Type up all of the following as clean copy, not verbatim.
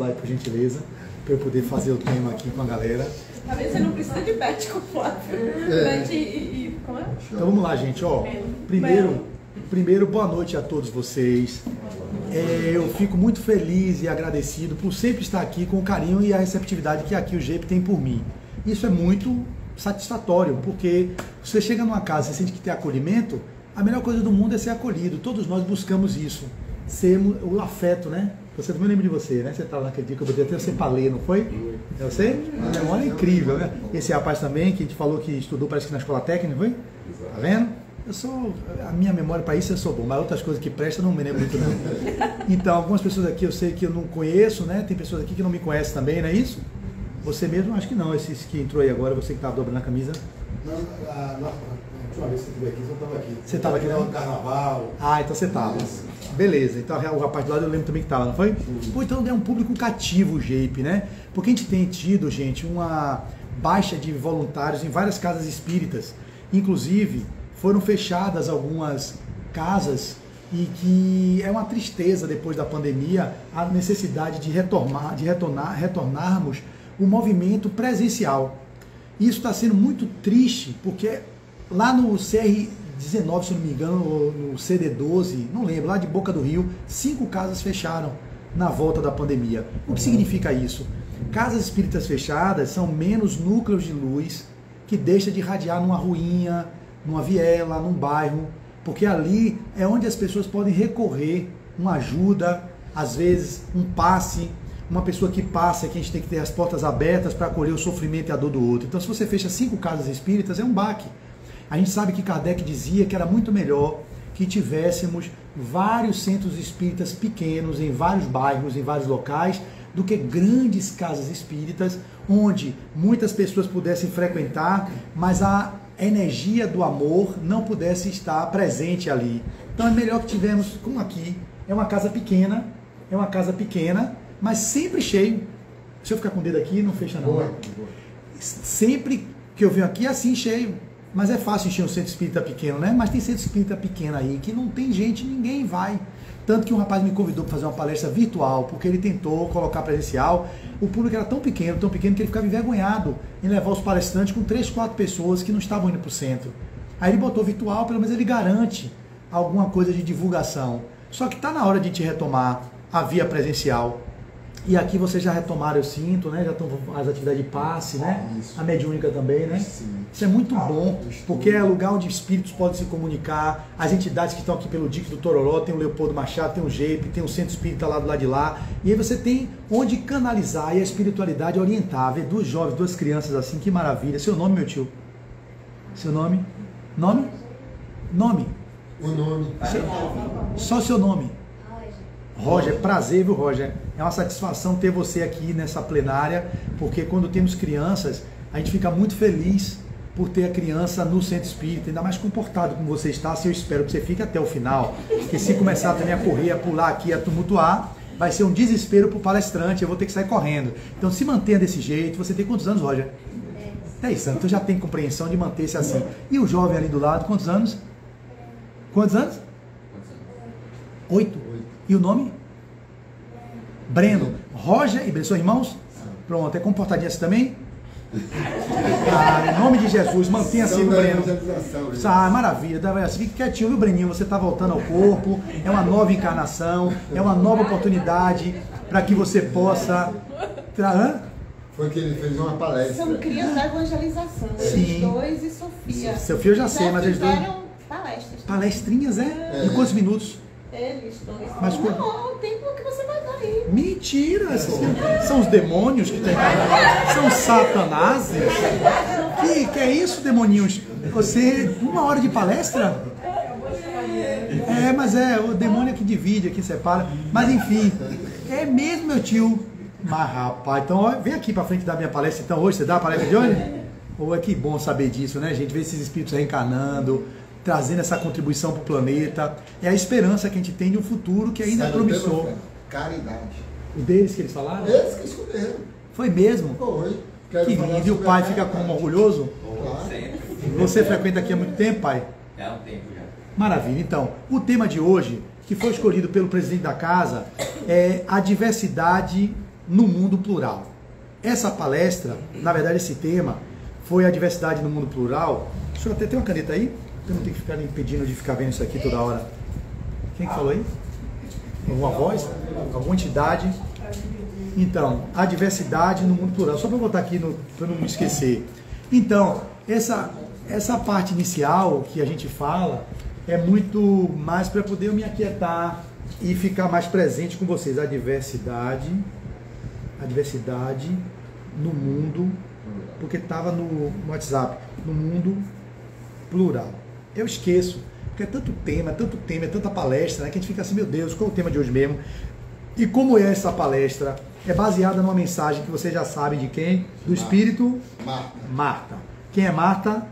Lá, por gentileza, para eu poder fazer o tema aqui com a galera. Talvez você não precisa de Beth com Flávio. Como é? Então vamos lá, gente. Ó, primeiro, boa noite a todos vocês. Eu fico muito feliz e agradecido por sempre estar aqui com o carinho e a receptividade que aqui o GEP tem por mim. Isso é muito satisfatório, porque você chega numa casa e sente que tem acolhimento, a melhor coisa do mundo é ser acolhido. Todos nós buscamos isso. Sermos o afeto, né? Você também lembra de você, né? Você estava naquele dia que eu botei até você para ler, não foi? Eu sei? A memória é incrível, né? Esse rapaz também, que a gente falou que estudou, parece que na escola técnica, foi? Tá vendo? A minha memória para isso eu sou bom, mas outras coisas que prestam não me lembro muito não. Então, algumas pessoas aqui eu sei que eu não conheço, né? Tem pessoas aqui que não me conhecem também, não é isso? Você mesmo? Acho que não, esse que entrou aí agora, você que estava dobrando a camisa. Não, a última vez que você esteve aqui, você estava aqui. Você estava aqui no carnaval. Ah, então você estava. Beleza, então o rapaz do lado eu lembro também que estava, não foi? Pô, então é um público cativo o GEP, né? Porque a gente tem tido, gente, uma baixa de voluntários em várias casas espíritas. Inclusive, foram fechadas algumas casas e que é uma tristeza depois da pandemia a necessidade de retornarmos o movimento presencial. Isso está sendo muito triste, porque lá no CR19, se não me engano, ou no CD12, não lembro, lá de Boca do Rio, 5 casas fecharam na volta da pandemia. O que significa isso? Casas espíritas fechadas são menos núcleos de luz que deixa de irradiar numa ruinha, numa viela, num bairro, porque ali é onde as pessoas podem recorrer uma ajuda, às vezes um passe, uma pessoa que passa, que a gente tem que ter as portas abertas para acolher o sofrimento e a dor do outro. Então, se você fecha 5 casas espíritas, é um baque. A gente sabe que Kardec dizia que era muito melhor que tivéssemos vários centros espíritas pequenos, em vários bairros, em vários locais, do que grandes casas espíritas, onde muitas pessoas pudessem frequentar, mas a energia do amor não pudesse estar presente ali. Então é melhor que tivemos, como aqui, é uma casa pequena, mas sempre cheio. Se eu ficar com o dedo aqui, não fecha não. Sempre que eu venho aqui, é assim cheio. Mas é fácil encher um centro espírita pequeno, né? Mas tem centro espírita pequeno aí que não tem gente, ninguém vai. Tanto que um rapaz me convidou para fazer uma palestra virtual, porque ele tentou colocar presencial. O público era tão pequeno que ele ficava envergonhado em levar os palestrantes com 3, 4 pessoas que não estavam indo para o centro. Aí ele botou virtual, pelo menos ele garante alguma coisa de divulgação. Só que está na hora de a gente retomar a via presencial. E aqui vocês já retomaram, eu sinto, né? Já estão as atividades de passe, né? Isso. A mediúnica também, né? Sim. Isso é muito bom, porque é lugar onde espíritos podem se comunicar. As entidades que estão aqui pelo DIC do Tororó, tem o Leopoldo Machado, tem o GEP, tem o Centro Espírita lá do lado de lá. E aí você tem onde canalizar e a espiritualidade orientar. Ver 2 jovens, 2 crianças assim, que maravilha. Seu nome, meu tio? Seu nome? Nome? Nome? O nome. Só seu nome. Roger, prazer, viu, Roger? É uma satisfação ter você aqui nessa plenária, porque quando temos crianças, a gente fica muito feliz por ter a criança no centro espírita, ainda mais comportado como você está. Se eu espero que você fique até o final, porque se começar também a correr, a pular aqui, a tumultuar, vai ser um desespero para o palestrante, eu vou ter que sair correndo. Então se mantenha desse jeito. Você tem quantos anos, Roger? 10 anos, então já tem compreensão de manter-se assim. E o jovem ali do lado, quantos anos? Quantos anos? 8. E o nome? Breno. Roger e Breno. São irmãos? Pronto. É comportadinho assim também? Em nome de Jesus, mantenha assim o Breno. Maravilha. Fique quietinho, viu, Breninho? Você está voltando ao corpo. É uma nova encarnação. É uma nova oportunidade para que você possa... Foi que ele fez uma palestra. São crias da evangelização. Eles 2 e Sofia. Sofia eu já sei, mas eles 2... palestras. Palestrinhas, é? De quantos minutos? Eles 2. Mas não, o tempo que você vai dar aí. Mentira! São os demônios que tem. São satanáses? Que é isso, demoninhos? Você, 1 hora de palestra? Mas é o demônio que divide, que separa. Mas enfim, é mesmo, meu tio. Mas rapaz, então ó, vem aqui pra frente da minha palestra. Então hoje você dá a palestra de hoje? Ou é que bom saber disso, né, gente? Ver esses espíritos reencarnando, trazendo essa contribuição para o planeta. É a esperança que a gente tem de um futuro que ainda é promissor. Caridade. O deles que eles falaram? Eles que escolheram. Foi mesmo? Foi. Que lindo. E o pai fica como orgulhoso? Claro. Você frequenta aqui há muito tempo, pai? Há um tempo já. Maravilha. Então, o tema de hoje, que foi escolhido pelo presidente da casa, é a diversidade no mundo plural. Essa palestra, na verdade esse tema, foi a diversidade no mundo plural. Deixa eu até ter uma caneta aí, eu não tenho que ficar me impedindo de ficar vendo isso aqui toda hora. Quem que falou aí? Alguma voz? Alguma entidade? Então, a diversidade no mundo plural. Só para botar aqui, para não me esquecer. Então, essa parte inicial que a gente fala é muito mais para poder eu me aquietar e ficar mais presente com vocês. A diversidade no mundo, porque estava no WhatsApp, no mundo plural. Eu esqueço, porque é tanto tema, é tanta palestra, né, que a gente fica assim, meu Deus, qual é o tema de hoje mesmo? E como é essa palestra? É baseada numa mensagem que vocês já sabem de quem? Do espírito Marta. Quem é Marta?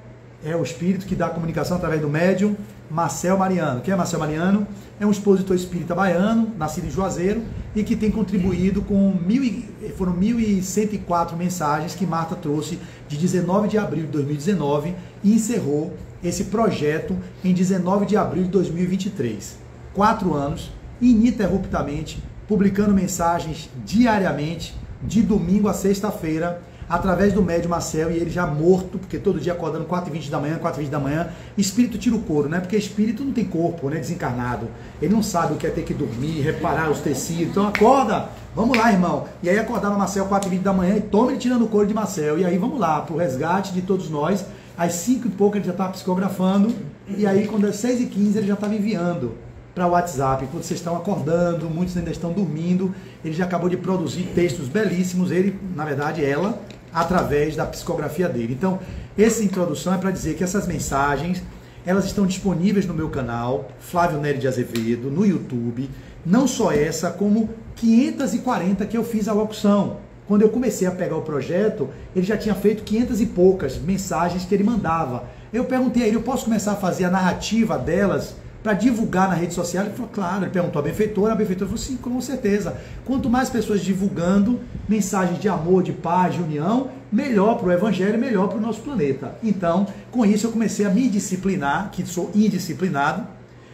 É o espírito que dá a comunicação através do médium Marcel Mariano. Quem é Marcel Mariano? É um expositor espírita baiano, nascido em Juazeiro, e que tem contribuído com 1.104 mensagens que Marta trouxe de 19 de abril de 2019 e encerrou esse projeto em 19 de abril de 2023. 4 anos, ininterruptamente, publicando mensagens diariamente, de domingo a sexta-feira, através do médium Marcel, e ele já morto, porque todo dia acordando 4h20 da manhã, 4h20 da manhã, espírito tira o couro, né? Porque espírito não tem corpo, né? Desencarnado. Ele não sabe o que é ter que dormir, reparar os tecidos. Então acorda, vamos lá, irmão. E aí acordava Marcel 4h20 da manhã e toma ele tirando o couro de Marcel. E aí vamos lá, pro resgate de todos nós. Às 5 e pouco ele já estava psicografando, e aí quando é 6h15 ele já estava enviando para o WhatsApp. Quando vocês estão acordando, muitos ainda estão dormindo, ele já acabou de produzir textos belíssimos, ele, na verdade, ela, através da psicografia dele. Então, essa introdução é para dizer que essas mensagens, elas estão disponíveis no meu canal, Flávio Nery de Azevedo, no YouTube, não só essa, como 540 que eu fiz a locução. Quando eu comecei a pegar o projeto, ele já tinha feito 500 e poucas mensagens que ele mandava. Eu perguntei a ele, eu posso começar a fazer a narrativa delas para divulgar na rede social? Ele falou, claro. Ele perguntou à benfeitora, a benfeitora falou, sim, com certeza. Quanto mais pessoas divulgando mensagens de amor, de paz, de união, melhor para o evangelho, melhor para o nosso planeta. Então, com isso eu comecei a me disciplinar, que sou indisciplinado,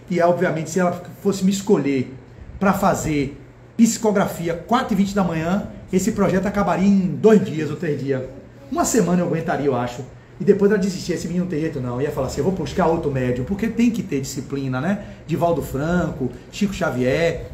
e obviamente se ela fosse me escolher para fazer psicografia 4h20 da manhã, esse projeto acabaria em 2 dias ou 3 dias. Uma semana eu aguentaria, eu acho. E depois ela desistia, esse menino não tem jeito não. Eu ia falar assim, eu vou buscar outro médium, porque tem que ter disciplina, né? Divaldo Franco, Chico Xavier,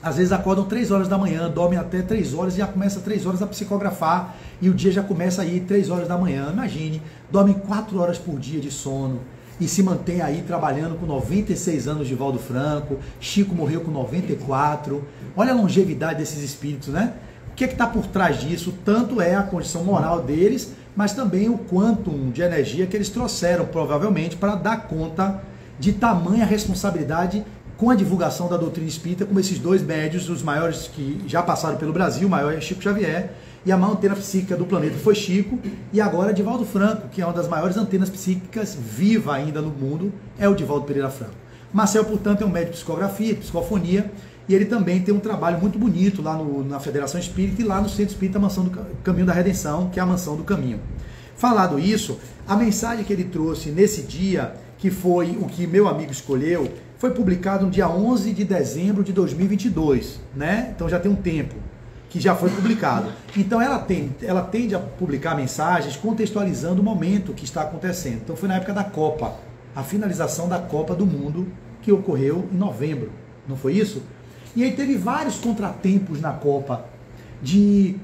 às vezes acordam 3 horas da manhã, dormem até 3 horas e já começa 3 horas a psicografar, e o dia já começa a ir 3 horas da manhã. Imagine, dormem 4 horas por dia de sono e se mantém aí trabalhando com 96 anos de Divaldo Franco. Chico morreu com 94. Olha a longevidade desses espíritos, né? O que é que está por trás disso? Tanto é a condição moral deles, mas também o quantum de energia que eles trouxeram, provavelmente, para dar conta de tamanha responsabilidade com a divulgação da doutrina espírita, como esses 2 médios, os maiores que já passaram pelo Brasil. O maior é Chico Xavier, e a maior antena psíquica do planeta foi Chico, e agora Divaldo Franco, que é uma das maiores antenas psíquicas viva ainda no mundo, é o Divaldo Pereira Franco. Marcel, portanto, é um médium de psicografia, de psicofonia, e ele também tem um trabalho muito bonito lá na Federação Espírita e lá no Centro Espírita Mansão do Caminho da Redenção, que é a Mansão do Caminho. Falado isso, a mensagem que ele trouxe nesse dia, que foi o que meu amigo escolheu, foi publicado no dia 11 de dezembro de 2022, né? Então já tem um tempo que já foi publicado. Então ela tende a publicar mensagens contextualizando o momento que está acontecendo. Então foi na época da Copa, a finalização da Copa do Mundo, que ocorreu em novembro, não foi isso? E aí teve vários contratempos na Copa, de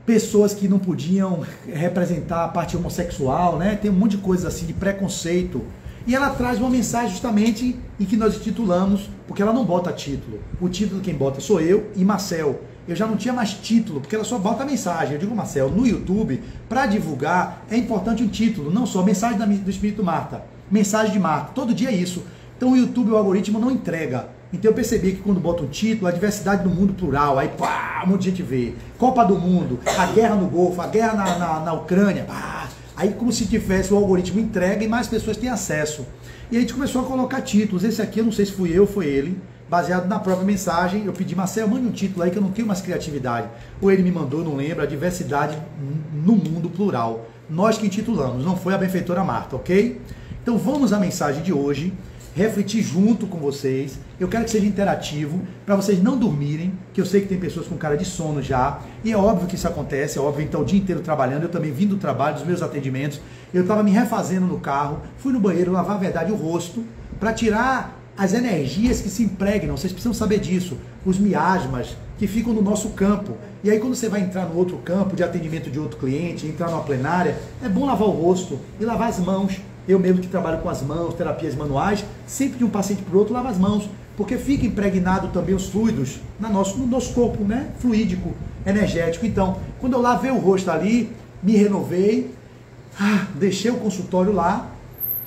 pessoas que não podiam representar a parte homossexual, né? Tem um monte de coisa assim, de preconceito. E ela traz uma mensagem justamente em que nós titulamos, porque ela não bota título. O título quem bota sou eu e Marcel. Eu já não tinha mais título, porque ela só bota a mensagem. Eu digo, Marcel, no YouTube, para divulgar, é importante um título, não só mensagem do Espírito Marta, mensagem de Marta, todo dia é isso. Então o YouTube, o algoritmo não entrega. Então eu percebi que quando bota um título, a diversidade do mundo plural, aí pá, um monte de gente vê. Copa do Mundo, a guerra no Golfo, a guerra na Ucrânia, pá. Aí como se tivesse o algoritmo entrega e mais pessoas têm acesso. E a gente começou a colocar títulos. Esse aqui eu não sei se fui eu ou foi ele, baseado na própria mensagem. Eu pedi, Marcel, mande um título aí que eu não tenho mais criatividade. Ou ele me mandou, não lembro, a diversidade no mundo plural. Nós que intitulamos, não foi a benfeitora Marta, ok? Então vamos à mensagem de hoje. refletir junto com vocês. Eu quero que seja interativo, para vocês não dormirem, que eu sei que tem pessoas com cara de sono já, e é óbvio que isso acontece, é óbvio, então o dia inteiro trabalhando, eu também vim do trabalho, dos meus atendimentos, eu estava me refazendo no carro, fui no banheiro lavar a verdade o rosto, para tirar as energias que se impregnam, vocês precisam saber disso, os miasmas que ficam no nosso campo. E aí quando você vai entrar no outro campo de atendimento de outro cliente, entrar numa plenária, é bom lavar o rosto e lavar as mãos. Eu mesmo que trabalho com as mãos, terapias manuais, sempre de um paciente para o outro, lava as mãos, porque fica impregnado também os fluidos no nosso corpo, né? Fluídico, energético. Então, quando eu lavei o rosto ali, me renovei, deixei o consultório lá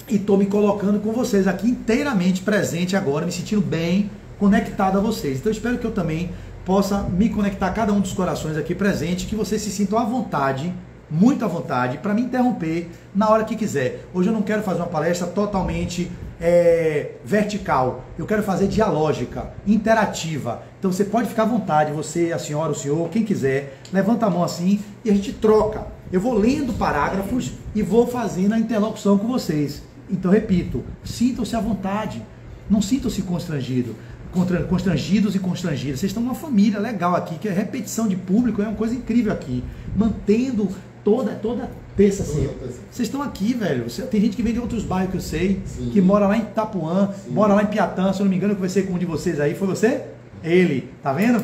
e estou me colocando com vocês aqui inteiramente presente agora, me sentindo bem, conectado a vocês. Então, eu espero que eu também possa me conectar a cada um dos corações aqui presente, que vocês se sintam à vontade, muito à vontade, para me interromper na hora que quiser. Hoje eu não quero fazer uma palestra totalmente vertical, eu quero fazer dialógica, interativa. Então você pode ficar à vontade, você, a senhora, o senhor, quem quiser, levanta a mão assim e a gente troca. Eu vou lendo parágrafos e vou fazendo a interlocução com vocês. Então, repito, sintam-se à vontade, não sintam-se constrangidos e constrangidas. Vocês estão numa família legal aqui, que a repetição de público é uma coisa incrível aqui, mantendo toda terça assim. Vocês estão aqui, velho. Tem gente que vem de outros bairros que eu sei, sim, que mora lá em Itapuã, sim, mora lá em Piatã, se eu não me engano, eu conversei com um de vocês aí, foi você? Ele, tá vendo?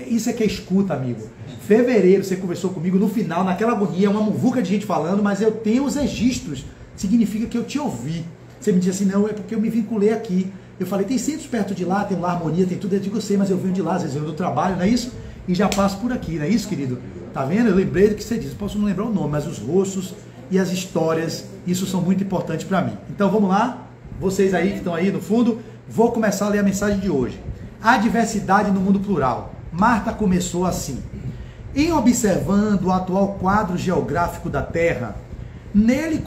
Isso é que é escuta, amigo. Fevereiro você conversou comigo, no final, naquela agonia, uma muvuca de gente falando, mas eu tenho os registros, significa que eu te ouvi. Você me disse assim, não, é porque eu me vinculei aqui. Eu falei, tem centros perto de lá, tem lá Harmonia, tem tudo. Eu digo, eu sei, mas eu venho de lá, às vezes eu venho do trabalho, não é isso? E já passo por aqui, não é isso, querido? Tá vendo? Eu lembrei do que você disse, posso não lembrar o nome, mas os rostos e as histórias, isso são muito importantes para mim. Então vamos lá, vocês aí que estão aí no fundo, vou começar a ler a mensagem de hoje. A diversidade no mundo plural. Marta começou assim. Em observando o atual quadro geográfico da Terra, nele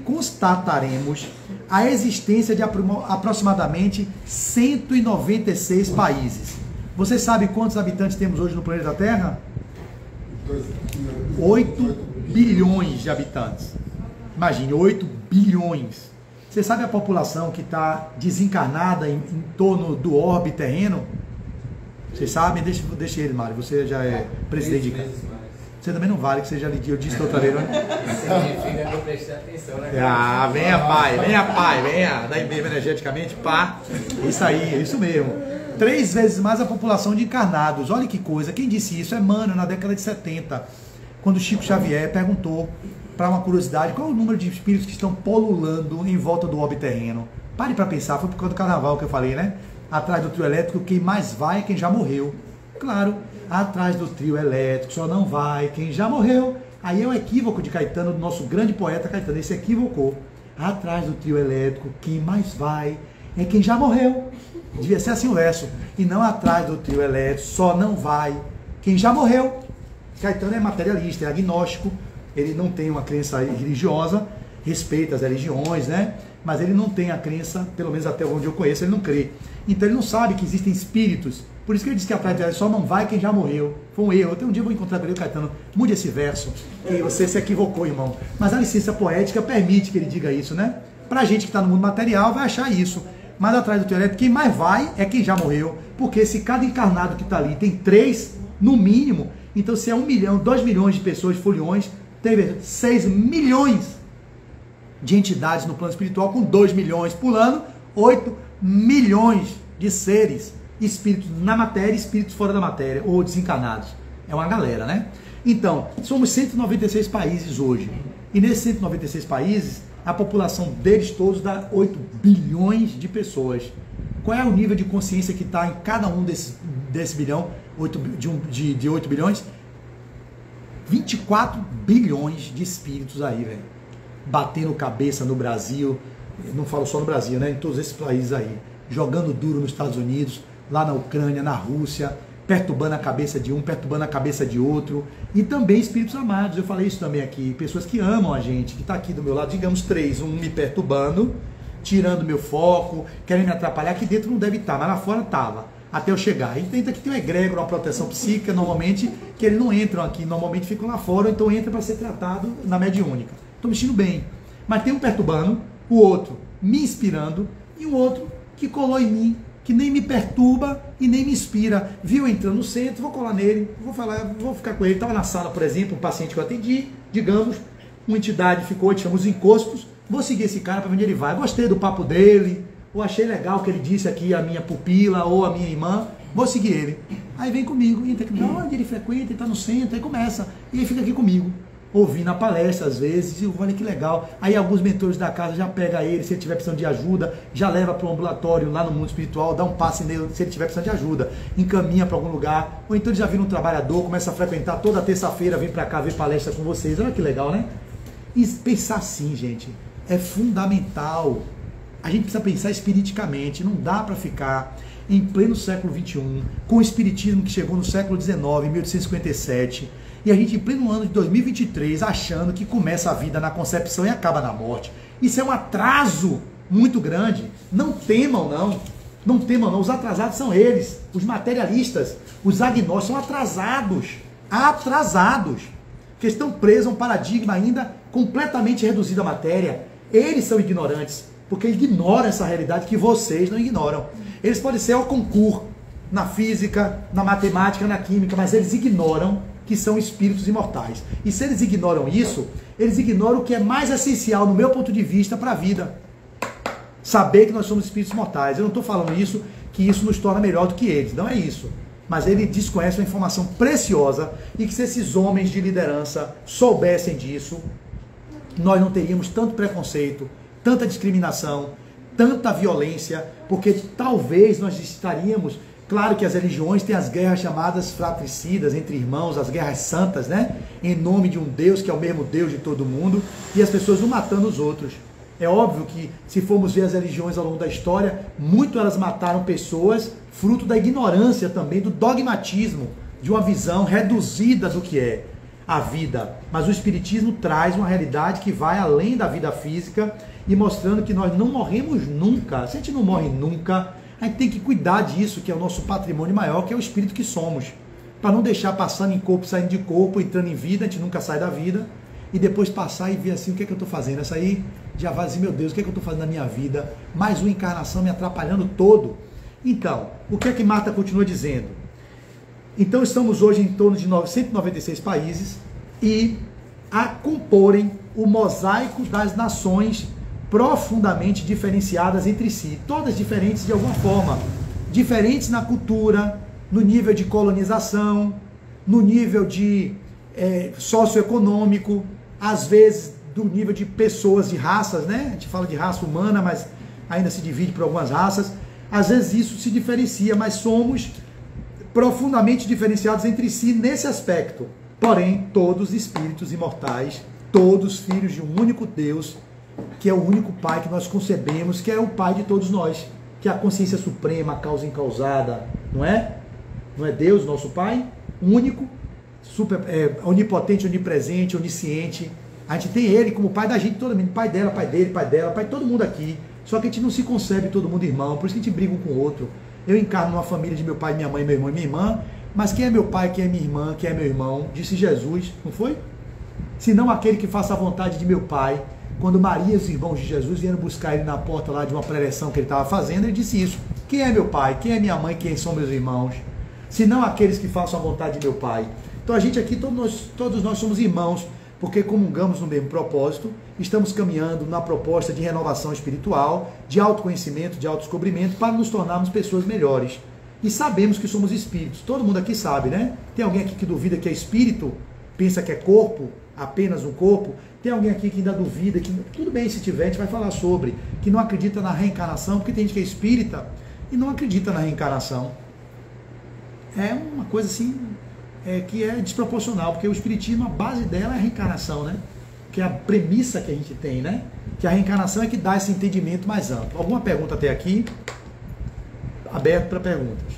constataremos a existência de aproximadamente 196 países. Você sabe quantos habitantes temos hoje no planeta Terra? 8 bilhões de habitantes. Imagine, 8 bilhões. Você sabe a população que está desencarnada em torno do orbe terreno? Vocês sabem? Deixa ele, Mário. Você já é presidente de casa. Você também não vale, que você já eu disse outra vez, não é? Significa que eu prestei atenção, né? Venha, pai, venha. Daí mesmo energeticamente, pá. Isso aí, é isso mesmo. 3 vezes mais a população de encarnados. Olha que coisa. Quem disse isso? Emmanuel, na década de 70. Quando Chico Xavier perguntou, para uma curiosidade, qual é o número de espíritos que estão polulando em volta do orbe terreno? Pare para pensar, foi por causa do carnaval que eu falei, né? Atrás do trio elétrico, quem mais vai é quem já morreu. Claro, atrás do trio elétrico só não vai quem já morreu. Aí é um equívoco de Caetano, do nosso grande poeta Caetano. Ele se equivocou. Atrás do trio elétrico, quem mais vai é quem já morreu. Devia ser assim o verso. E não atrás do trio elétrico, só não vai quem já morreu. Caetano é materialista, é agnóstico. Ele não tem uma crença religiosa, respeita as religiões, né? Mas ele não tem a crença, pelo menos até onde eu conheço, ele não crê. Então ele não sabe que existem espíritos. Por isso que ele diz que atrás dela só não vai quem já morreu. Foi um erro. Até um dia eu vou encontrar com ele, Caetano, mude esse verso. E você se equivocou, irmão. Mas a licença poética permite que ele diga isso, né? Pra gente que está no mundo material vai achar isso. Mas atrás do teorético, quem mais vai é quem já morreu. Porque se cada encarnado que está ali tem 3, no mínimo, então se é 1 milhão, 2 milhões de pessoas, foliões, tem 6 milhões de entidades no plano espiritual, com 2 milhões pulando, 8 milhões de seres, espíritos na matéria e espíritos fora da matéria, ou desencarnados. É uma galera, né? Então, somos 196 países hoje. E nesses 196 países, a população deles todos dá 8 bilhões de pessoas. Qual é o nível de consciência que está em cada um desse bilhão, de 8 bilhões? 24 bilhões de espíritos aí, velho. Batendo cabeça no Brasil, não falo só no Brasil, né? Em todos esses países aí. Jogando duro nos Estados Unidos, lá na Ucrânia, na Rússia, perturbando a cabeça de um, perturbando a cabeça de outro. E também espíritos amados, eu falei isso também aqui. Pessoas que amam a gente, que está aqui do meu lado, digamos 3. Um me perturbando, tirando meu foco, querendo me atrapalhar. Aqui dentro não deve estar, mas lá fora estava. Até eu chegar. E tenta que tem um egrégor, uma proteção psíquica, normalmente, que eles não entram aqui, normalmente ficam lá fora, ou então entra para ser tratado na mediúnica. Estou me sentindo bem. Mas tem um perturbando, o outro me inspirando, e um outro que colou em mim, que nem me perturba e nem me inspira. Viu entrando no centro, vou colar nele, vou falar, vou ficar com ele. Estava na sala, por exemplo, um paciente que eu atendi, digamos, uma entidade ficou, chamamos os encostos, vou seguir esse cara para onde ele vai. Gostei do papo dele, ou achei legal o que ele disse aqui, a minha pupila ou a minha irmã, vou seguir ele. Aí vem comigo, entra aqui, onde ele frequenta, ele está no centro, aí começa, e aí fica aqui comigo, ouvindo a palestra às vezes, e olha que legal. Aí alguns mentores da casa já pegam ele, se ele tiver precisando de ajuda, já leva para um ambulatório lá no mundo espiritual, dá um passe nele se ele tiver precisando de ajuda, encaminha para algum lugar, ou então ele já vira um trabalhador, começa a frequentar toda terça-feira, vem para cá ver palestra com vocês, olha que legal, né? E pensar assim, gente, é fundamental. A gente precisa pensar espiriticamente, não dá para ficar em pleno século XXI, com o espiritismo que chegou no século XIX, em 1857, e a gente em pleno ano de 2023 achando que começa a vida na concepção e acaba na morte. Isso é um atraso muito grande. Não temam não, não temam não, os atrasados são eles, os materialistas, os agnósticos são atrasados, que estão presos a um paradigma ainda completamente reduzido à matéria. Eles são ignorantes, porque ignoram essa realidade que vocês não ignoram. Eles podem ser ao concurso na física, na matemática, na química, mas eles ignoram que são espíritos imortais. E se eles ignoram isso, eles ignoram o que é mais essencial, no meu ponto de vista, para a vida. Saber que nós somos espíritos mortais. Eu não estou falando isso, que isso nos torna melhor do que eles. Não é isso. Mas ele desconhece uma informação preciosa e que se esses homens de liderança soubessem disso, nós não teríamos tanto preconceito, tanta discriminação, tanta violência, porque talvez nós estaríamos... Claro que as religiões têm as guerras chamadas fratricidas entre irmãos, as guerras santas, né? Em nome de um Deus que é o mesmo Deus de todo mundo, e as pessoas um matando os outros. É óbvio que, se formos ver as religiões ao longo da história, muito elas mataram pessoas fruto da ignorância também, do dogmatismo, de uma visão reduzida do que é a vida. Mas o Espiritismo traz uma realidade que vai além da vida física e mostrando que nós não morremos nunca. Se a gente não morre nunca, a gente tem que cuidar disso, que é o nosso patrimônio maior, que é o espírito que somos. Para não deixar passando em corpo, saindo de corpo, entrando em vida, a gente nunca sai da vida, e depois passar e ver assim, o que é que eu estou fazendo? Essa aí já vai dizer, meu Deus, o que é que eu estou fazendo na minha vida? Mais uma encarnação me atrapalhando todo. Então, o que é que Marta continua dizendo? Então estamos hoje em torno de 196 países e a comporem o mosaico das nações profundamente diferenciadas entre si, todas diferentes de alguma forma, diferentes na cultura, no nível de colonização, no nível de socioeconômico, às vezes do nível de pessoas, de raças, né? A gente fala de raça humana, mas ainda se divide por algumas raças. Às vezes isso se diferencia, mas somos profundamente diferenciados entre si nesse aspecto. Porém, todos espíritos imortais, todos filhos de um único Deus, que é o único Pai que nós concebemos, que é o Pai de todos nós, que é a consciência suprema, a causa incausada, não é? Não é Deus, nosso Pai, único, onipotente, onipresente, onisciente. A gente tem Ele como Pai da gente, todo mundo, Pai dela, Pai dele, Pai dela, Pai de todo mundo aqui. Só que a gente não se concebe todo mundo irmão, por isso que a gente briga um com o outro. Eu encarno numa família de meu pai, minha mãe, meu irmão e minha irmã, mas quem é meu pai, quem é minha irmã, quem é meu irmão? Disse Jesus, não foi? Senão aquele que faça a vontade de meu Pai. Quando Maria e os irmãos de Jesus vieram buscar ele na porta lá de uma preleção que ele estava fazendo, ele disse isso: quem é meu pai, quem é minha mãe, quem são meus irmãos? Senão aqueles que façam a vontade de meu Pai. Então a gente aqui, todos nós somos irmãos, porque comungamos no mesmo propósito, estamos caminhando na proposta de renovação espiritual, de autoconhecimento, de autodescobrimento, para nos tornarmos pessoas melhores. E sabemos que somos espíritos, todo mundo aqui sabe, né? Tem alguém aqui que duvida que é espírito? Pensa que é corpo, apenas um corpo? Tem alguém aqui que ainda duvida, que tudo bem, se tiver, a gente vai falar sobre, que não acredita na reencarnação, porque tem gente que é espírita e não acredita na reencarnação. É uma coisa assim, que é desproporcional, porque o espiritismo, a base dela é a reencarnação, né? Que é a premissa que a gente tem, né? Que a reencarnação é que dá esse entendimento mais amplo. Alguma pergunta até aqui? Aberto para perguntas.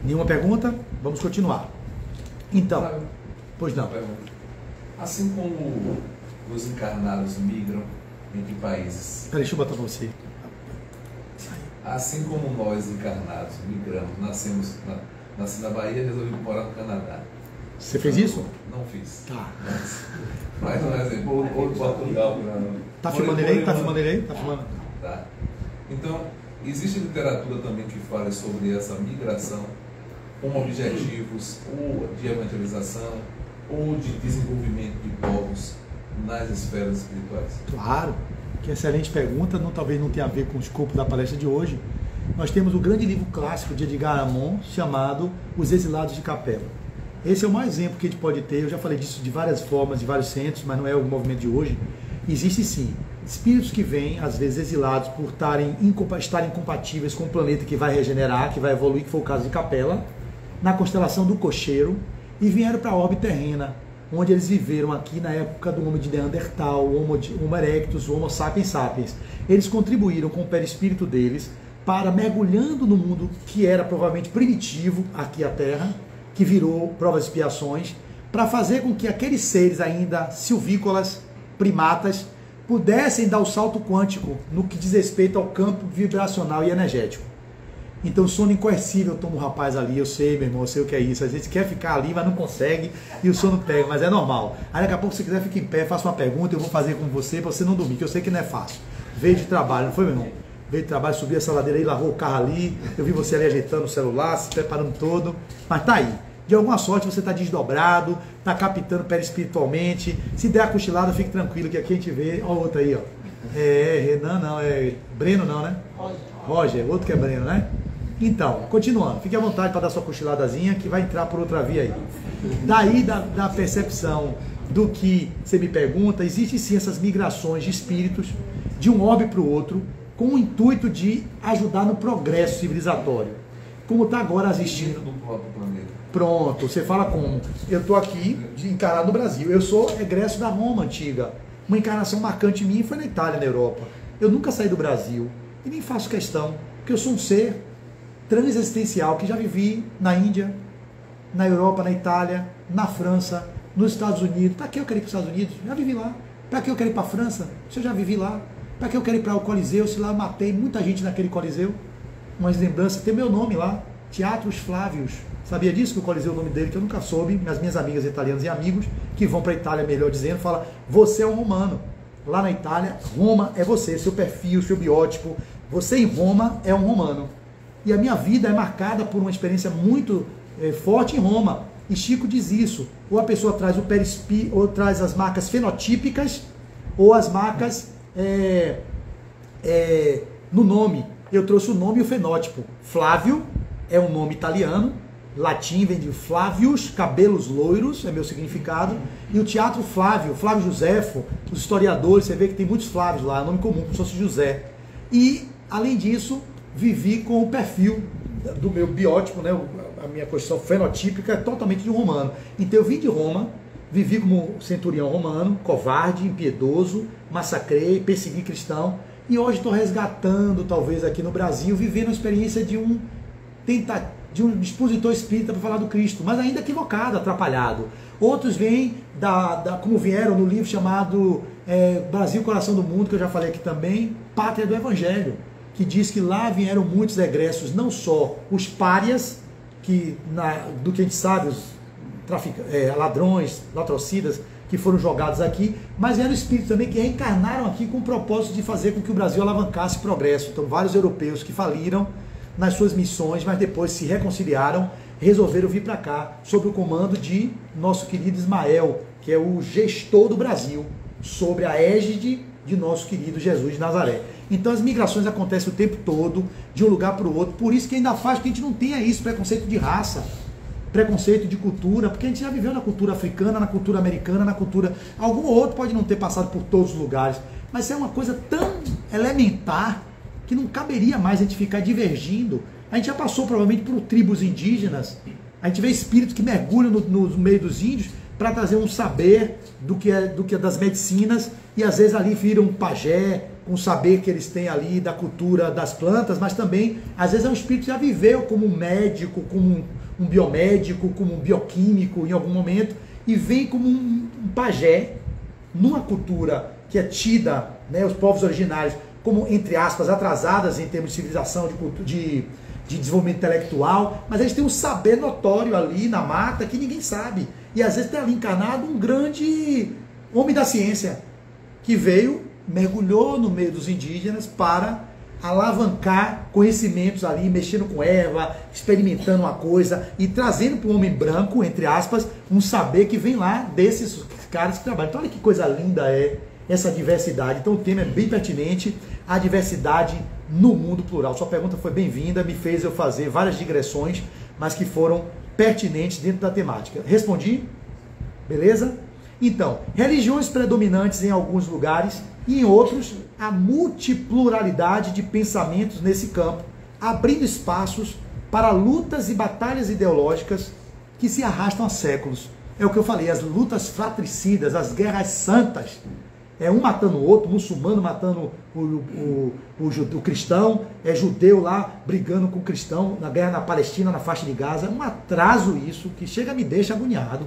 Nenhuma pergunta? Vamos continuar. Então, pois não. Assim como os encarnados migram entre países. Peraí, deixa eu botar para você. Assim como nós encarnados migramos, nasci na Bahia e resolvi morar no Canadá. Você fez isso? Não fiz. Tá. Mas um exemplo, ou Portugal. Tá filmando ele aí? Tá filmando ele aí? Tá filmando. Tá. Então, existe literatura também que fala sobre essa migração com objetivos ou de evangelização ou de desenvolvimento de povos nas esferas espirituais? Claro, que excelente pergunta, talvez não tenha a ver com o escopo da palestra de hoje. Nós temos o grande livro clássico de Edgar Amon, chamado Os Exilados de Capela. Esse é o maior exemplo que a gente pode ter, eu já falei disso de várias formas, de vários centros, mas não é o movimento de hoje. Existe sim espíritos que vêm, às vezes exilados por estarem incompatíveis com o planeta que vai regenerar, que vai evoluir, que foi o caso de Capela, na constelação do Cocheiro, e vieram para a orbe terrena, onde eles viveram aqui na época do Homo de Neandertal, o Homo erectus, o Homo sapiens sapiens. Eles contribuíram com o perispírito deles para, mergulhando no mundo que era provavelmente primitivo, aqui a Terra, que virou provas e expiações, para fazer com que aqueles seres ainda silvícolas, primatas, pudessem dar o salto quântico no que diz respeito ao campo vibracional e energético. Então, sono incoercível, toma um rapaz ali, eu sei, meu irmão, eu sei o que é isso. Às vezes quer ficar ali, mas não consegue, e o sono pega, mas é normal. Aí daqui a pouco, se quiser, fica em pé, faça uma pergunta, eu vou fazer com você, para você não dormir, que eu sei que não é fácil. Veio de trabalho, não foi, meu irmão? Veio de trabalho, subiu essa ladeira aí, lavou o carro ali, eu vi você ali ajeitando o celular, se preparando todo, mas tá aí. De alguma sorte você está desdobrado, está captando perispiritualmente. Se der a cochilada, fique tranquilo que aqui a gente vê. Olha o outro aí, ó. Renan não, é Breno não, né? Roger, outro que é Breno, né? Então, continuando, fique à vontade para dar sua cochiladazinha que vai entrar por outra via aí. Daí da percepção do que você me pergunta, existem sim essas migrações de espíritos de um orbe para o outro, com o intuito de ajudar no progresso civilizatório. Como está agora assistindo. Do próprio planeta. Pronto, você fala como? Eu estou aqui encarnado no Brasil. Eu sou egresso da Roma antiga. Uma encarnação marcante minha foi na Itália, na Europa. Eu nunca saí do Brasil e nem faço questão, porque eu sou um ser transexistencial que já vivi na Índia, na Europa, na Itália, na França, nos Estados Unidos. Para que eu quero ir para os Estados Unidos? Já vivi lá. Para que eu quero ir para a França? Se eu já vivi lá. Para que eu quero ir para o Coliseu? Se lá eu matei muita gente naquele Coliseu. Umas lembranças, tem meu nome lá, Teatros Flávios. Sabia disso, que o Coliseu é o nome dele, que eu nunca soube. As minhas amigas italianas e amigos que vão para a Itália, melhor dizendo, falam, você é um romano. Lá na Itália, Roma é você, seu perfil, seu biótipo. Você em Roma é um romano. E a minha vida é marcada por uma experiência muito forte em Roma. E Chico diz isso. Ou a pessoa traz o perispírito, ou traz as marcas fenotípicas, ou as marcas no nome. Eu trouxe o nome e o fenótipo. Flávio é um nome italiano, latim vem de Flávios, cabelos loiros, é meu significado. E o teatro Flávio, Flávio Josefo, os historiadores, você vê que tem muitos Flávios lá, é um nome comum, como se fosse José. E, além disso, vivi com o perfil do meu biótipo, né? A minha constituição fenotípica é totalmente de romano. Então eu vim de Roma, vivi como centurião romano, covarde, impiedoso, massacrei, persegui cristão, e hoje estou resgatando, talvez aqui no Brasil, vivendo a experiência de um expositor espírita para falar do Cristo, mas ainda equivocado, atrapalhado. Outros vêm, como vieram no livro chamado Brasil, Coração do Mundo, que eu já falei aqui também, Pátria do Evangelho, que diz que lá vieram muitos egressos, não só os párias, do que a gente sabe, os ladrões, latrocidas, que foram jogados aqui, mas eram espíritos também que reencarnaram aqui com o propósito de fazer com que o Brasil alavancasse progresso. Então, vários europeus que faliram nas suas missões, mas depois se reconciliaram, resolveram vir para cá, sob o comando de nosso querido Ismael, que é o gestor do Brasil, sobre a égide de nosso querido Jesus de Nazaré. Então as migrações acontecem o tempo todo, de um lugar para o outro, por isso que ainda faz que a gente não tenha isso, preconceito de raça, preconceito de cultura, porque a gente já viveu na cultura africana, na cultura americana, na cultura... Algum outro pode não ter passado por todos os lugares, mas é uma coisa tão elementar que não caberia mais a gente ficar divergindo. A gente já passou provavelmente por tribos indígenas, a gente vê espíritos que mergulham no meio dos índios para trazer um saber do que é das medicinas, e às vezes ali viram um pajé, um saber que eles têm ali da cultura das plantas, mas também, às vezes é um espírito que já viveu como um médico, como um biomédico, como um bioquímico em algum momento, e vem como um pajé, numa cultura que é tida, né, os povos originários, como, entre aspas, atrasadas em termos de civilização, de de desenvolvimento intelectual, mas eles têm um saber notório ali na mata que ninguém sabe. E às vezes tem ali encarnado um grande homem da ciência que veio, mergulhou no meio dos indígenas para alavancar conhecimentos ali, mexendo com erva, experimentando uma coisa e trazendo para o homem branco, entre aspas, um saber que vem lá desses caras que trabalham. Então olha que coisa linda é essa diversidade. Então o tema é bem pertinente, a diversidade no mundo plural. Sua pergunta foi bem-vinda, me fez eu fazer várias digressões, mas que foram pertinentes dentro da temática. Respondi? Beleza? Então, religiões predominantes em alguns lugares e em outros, a multipluralidade de pensamentos nesse campo, abrindo espaços para lutas e batalhas ideológicas que se arrastam há séculos. É o que eu falei, as lutas fratricidas, as guerras santas. É um matando o outro, muçulmano matando o cristão, é judeu lá brigando com o cristão na guerra na Palestina, na faixa de Gaza. É um atraso isso, que chega e me deixa agoniado.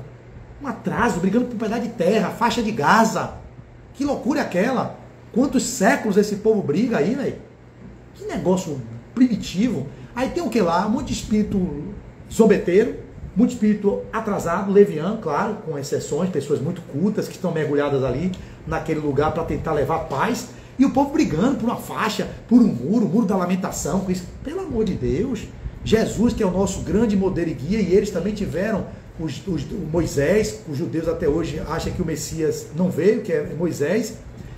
Um atraso, brigando por um pedaço de terra, faixa de Gaza. Que loucura é aquela? Quantos séculos esse povo briga aí, velho? Que negócio primitivo. Aí tem o que lá? Um monte de espírito zombeteiro, muito espírito atrasado, leviano, claro, com exceções, pessoas muito cultas que estão mergulhadas ali naquele lugar para tentar levar paz. E o povo brigando por uma faixa, por um muro da lamentação, com isso. Pelo amor de Deus, Jesus, que é o nosso grande modelo e guia, e eles também tiveram o Moisés, os judeus até hoje acham que o Messias não veio, que é Moisés,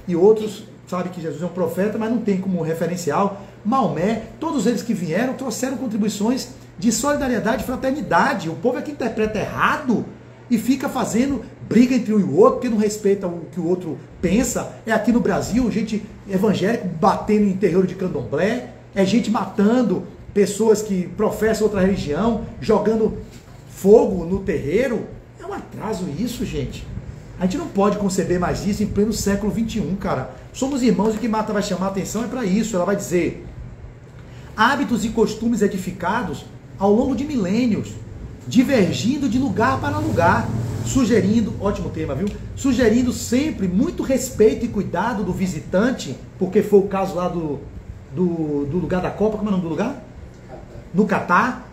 e outros sabem que Jesus é um profeta, mas não tem como referencial. Maomé, todos eles que vieram trouxeram contribuições de solidariedade e fraternidade. O povo é que interpreta errado e fica fazendo briga entre um e o outro, porque não respeita o que o outro pensa. É aqui no Brasil, gente evangélica batendo em terreiro de candomblé, é gente matando pessoas que professam outra religião, jogando fogo no terreiro. É um atraso isso, gente. A gente não pode conceber mais isso em pleno século XXI, cara. Somos irmãos e o que Marta vai chamar a atenção é para isso. Ela vai dizer: hábitos e costumes edificados ao longo de milênios, divergindo de lugar para lugar, sugerindo, ótimo tema, viu? Sugerindo sempre muito respeito e cuidado do visitante, porque foi o caso lá do lugar da Copa, como é o nome do lugar? No Catar.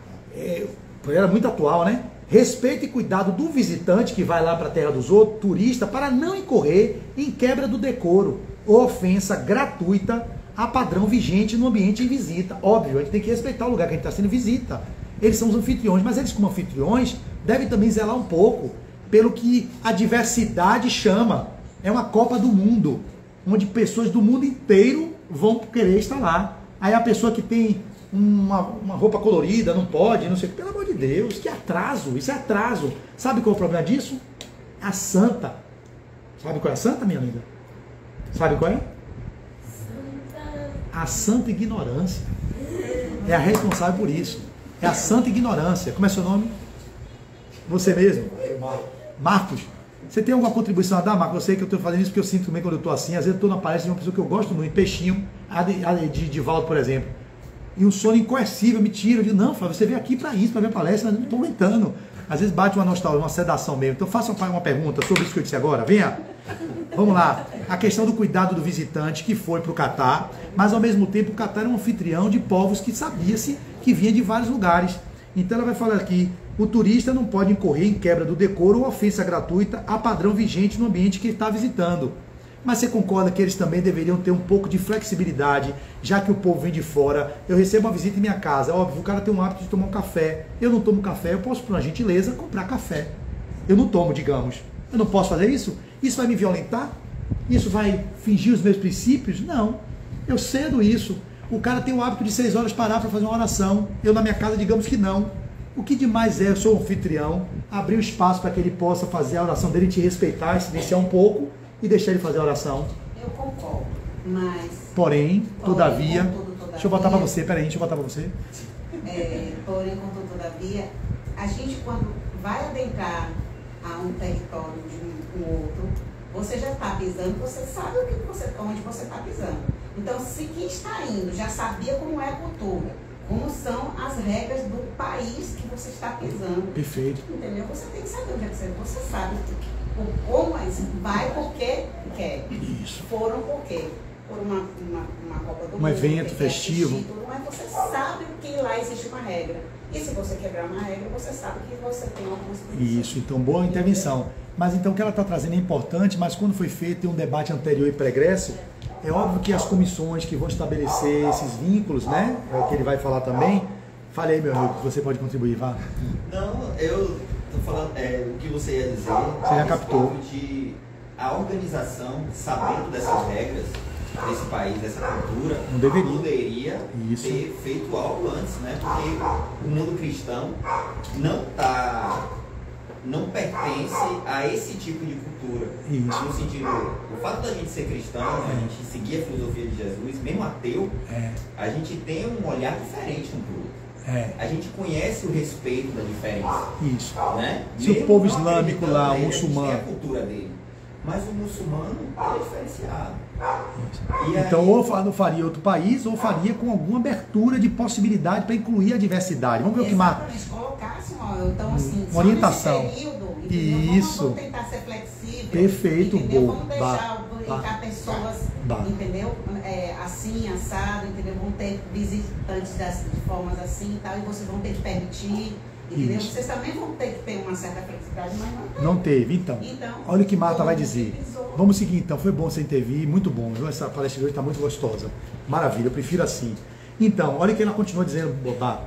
Era muito atual, né? Respeito e cuidado do visitante que vai lá para a terra dos outros, turista, para não incorrer em quebra do decoro ou ofensa gratuita a padrão vigente no ambiente de visita. Óbvio, a gente tem que respeitar o lugar que a gente está sendo visita. Eles são os anfitriões, mas eles, como anfitriões, devem também zelar um pouco pelo que a diversidade chama. É uma Copa do Mundo, onde pessoas do mundo inteiro vão querer estar lá. Aí a pessoa que tem uma roupa colorida não pode, não sei o que. Pelo amor de Deus, que atraso, isso é atraso. Sabe qual é o problema disso? A santa. Sabe qual é a santa, minha linda? Sabe qual é? A santa ignorância. É a responsável por isso. É a santa ignorância. Como é seu nome? Você mesmo? Marcos. Você tem alguma contribuição a dar, Marcos? Eu sei que eu estou fazendo isso porque eu sinto também quando eu estou assim. Às vezes eu estou na palestra de uma pessoa que eu gosto muito, Peixinho, a de Valdo, por exemplo. E um sono incoercível me tira. Eu digo, não, Flávio, você veio aqui para isso, para ver a palestra, mas eu não estou aguentando. Às vezes bate uma nostalgia, uma sedação mesmo. Então faça uma pergunta sobre isso que eu disse agora. Venha. Vamos lá. A questão do cuidado do visitante que foi para o Catar, mas ao mesmo tempo o Catar é um anfitrião de povos que sabia-se que vinha de vários lugares. Então ela vai falar aqui, o turista não pode incorrer em quebra do decoro ou ofensa gratuita a padrão vigente no ambiente que ele está visitando. Mas você concorda que eles também deveriam ter um pouco de flexibilidade, já que o povo vem de fora? Eu recebo uma visita em minha casa, óbvio, o cara tem um hábito de tomar um café. Eu não tomo café, eu posso, por uma gentileza, comprar café. Eu não tomo, digamos. Eu não posso fazer isso? Isso vai me violentar? Isso vai fingir os meus princípios? Não. Eu cedo isso. O cara tem o hábito de 6 horas parar para fazer uma oração. Eu na minha casa, digamos que não. O que demais é, eu sou um anfitrião, abrir o espaço para que ele possa fazer a oração dele, te respeitar, silenciar um pouco e deixar ele fazer a oração. Eu concordo, mas... Porém, todavia... Deixa eu botar para você, peraí, deixa eu botar para você. Porém, contudo, todavia, a gente quando vai adentrar a um território de um outro, você já está pisando, você sabe onde você está pisando. Então, se quem está indo já sabia como é a cultura, como são as regras do país que você está pisando. Perfeito. Entendeu? Você tem que saber onde é que você sabe como é isso. Vai porque quer. Isso. Foram porque. por uma Copa do Mundo. Um evento festivo. Mas você sabe que lá existe uma regra. E se você quebrar uma regra, você sabe que você tem algumas coisas. Isso, então boa intervenção. Mas então o que ela está trazendo é importante, mas quando foi feito um debate anterior e pregresso, é óbvio que as comissões que vão estabelecer esses vínculos, né? É o que ele vai falar também. Fale aí, meu amigo, que você pode contribuir, vá. Não, eu tô falando o que você ia dizer. Você já captou. De a organização, sabendo dessas regras, desse país, dessa cultura, não deveria. Poderia Isso. ter feito algo antes, né? Porque o mundo cristão não pertence a esse tipo de cultura. Isso. No sentido, o fato da gente ser cristão, a gente seguir a filosofia de Jesus, mesmo ateu, a gente tem um olhar diferente um pro outro. A gente conhece o respeito da diferença. Isso. Né? Se o povo islâmico lá, o a muçulmano. gente tem a cultura dele. Mas o muçulmano é diferenciado. Então, ou faria outro país, ou faria com alguma abertura de possibilidade para incluir a diversidade. Vamos ver o que marca. Colocasse então, assim, uma orientação. Período, isso. Vamos tentar ser flexível. Perfeito, entendeu? boa. Vamos deixar entrar pessoas, entendeu? Assim, assado, entendeu? Vão ter visitantes de formas assim e tal, e vocês vão ter que permitir. Entendeu? Vocês também vão ter que ter uma certa flexibilidade, mas não tem. Não teve, então. Olha o que Marta vai dizer. Vamos seguir, então. Foi bom você intervir, muito bom. Essa palestra de hoje está muito gostosa. Maravilha, eu prefiro assim. Então, olha o que ela continua dizendo, Bobá.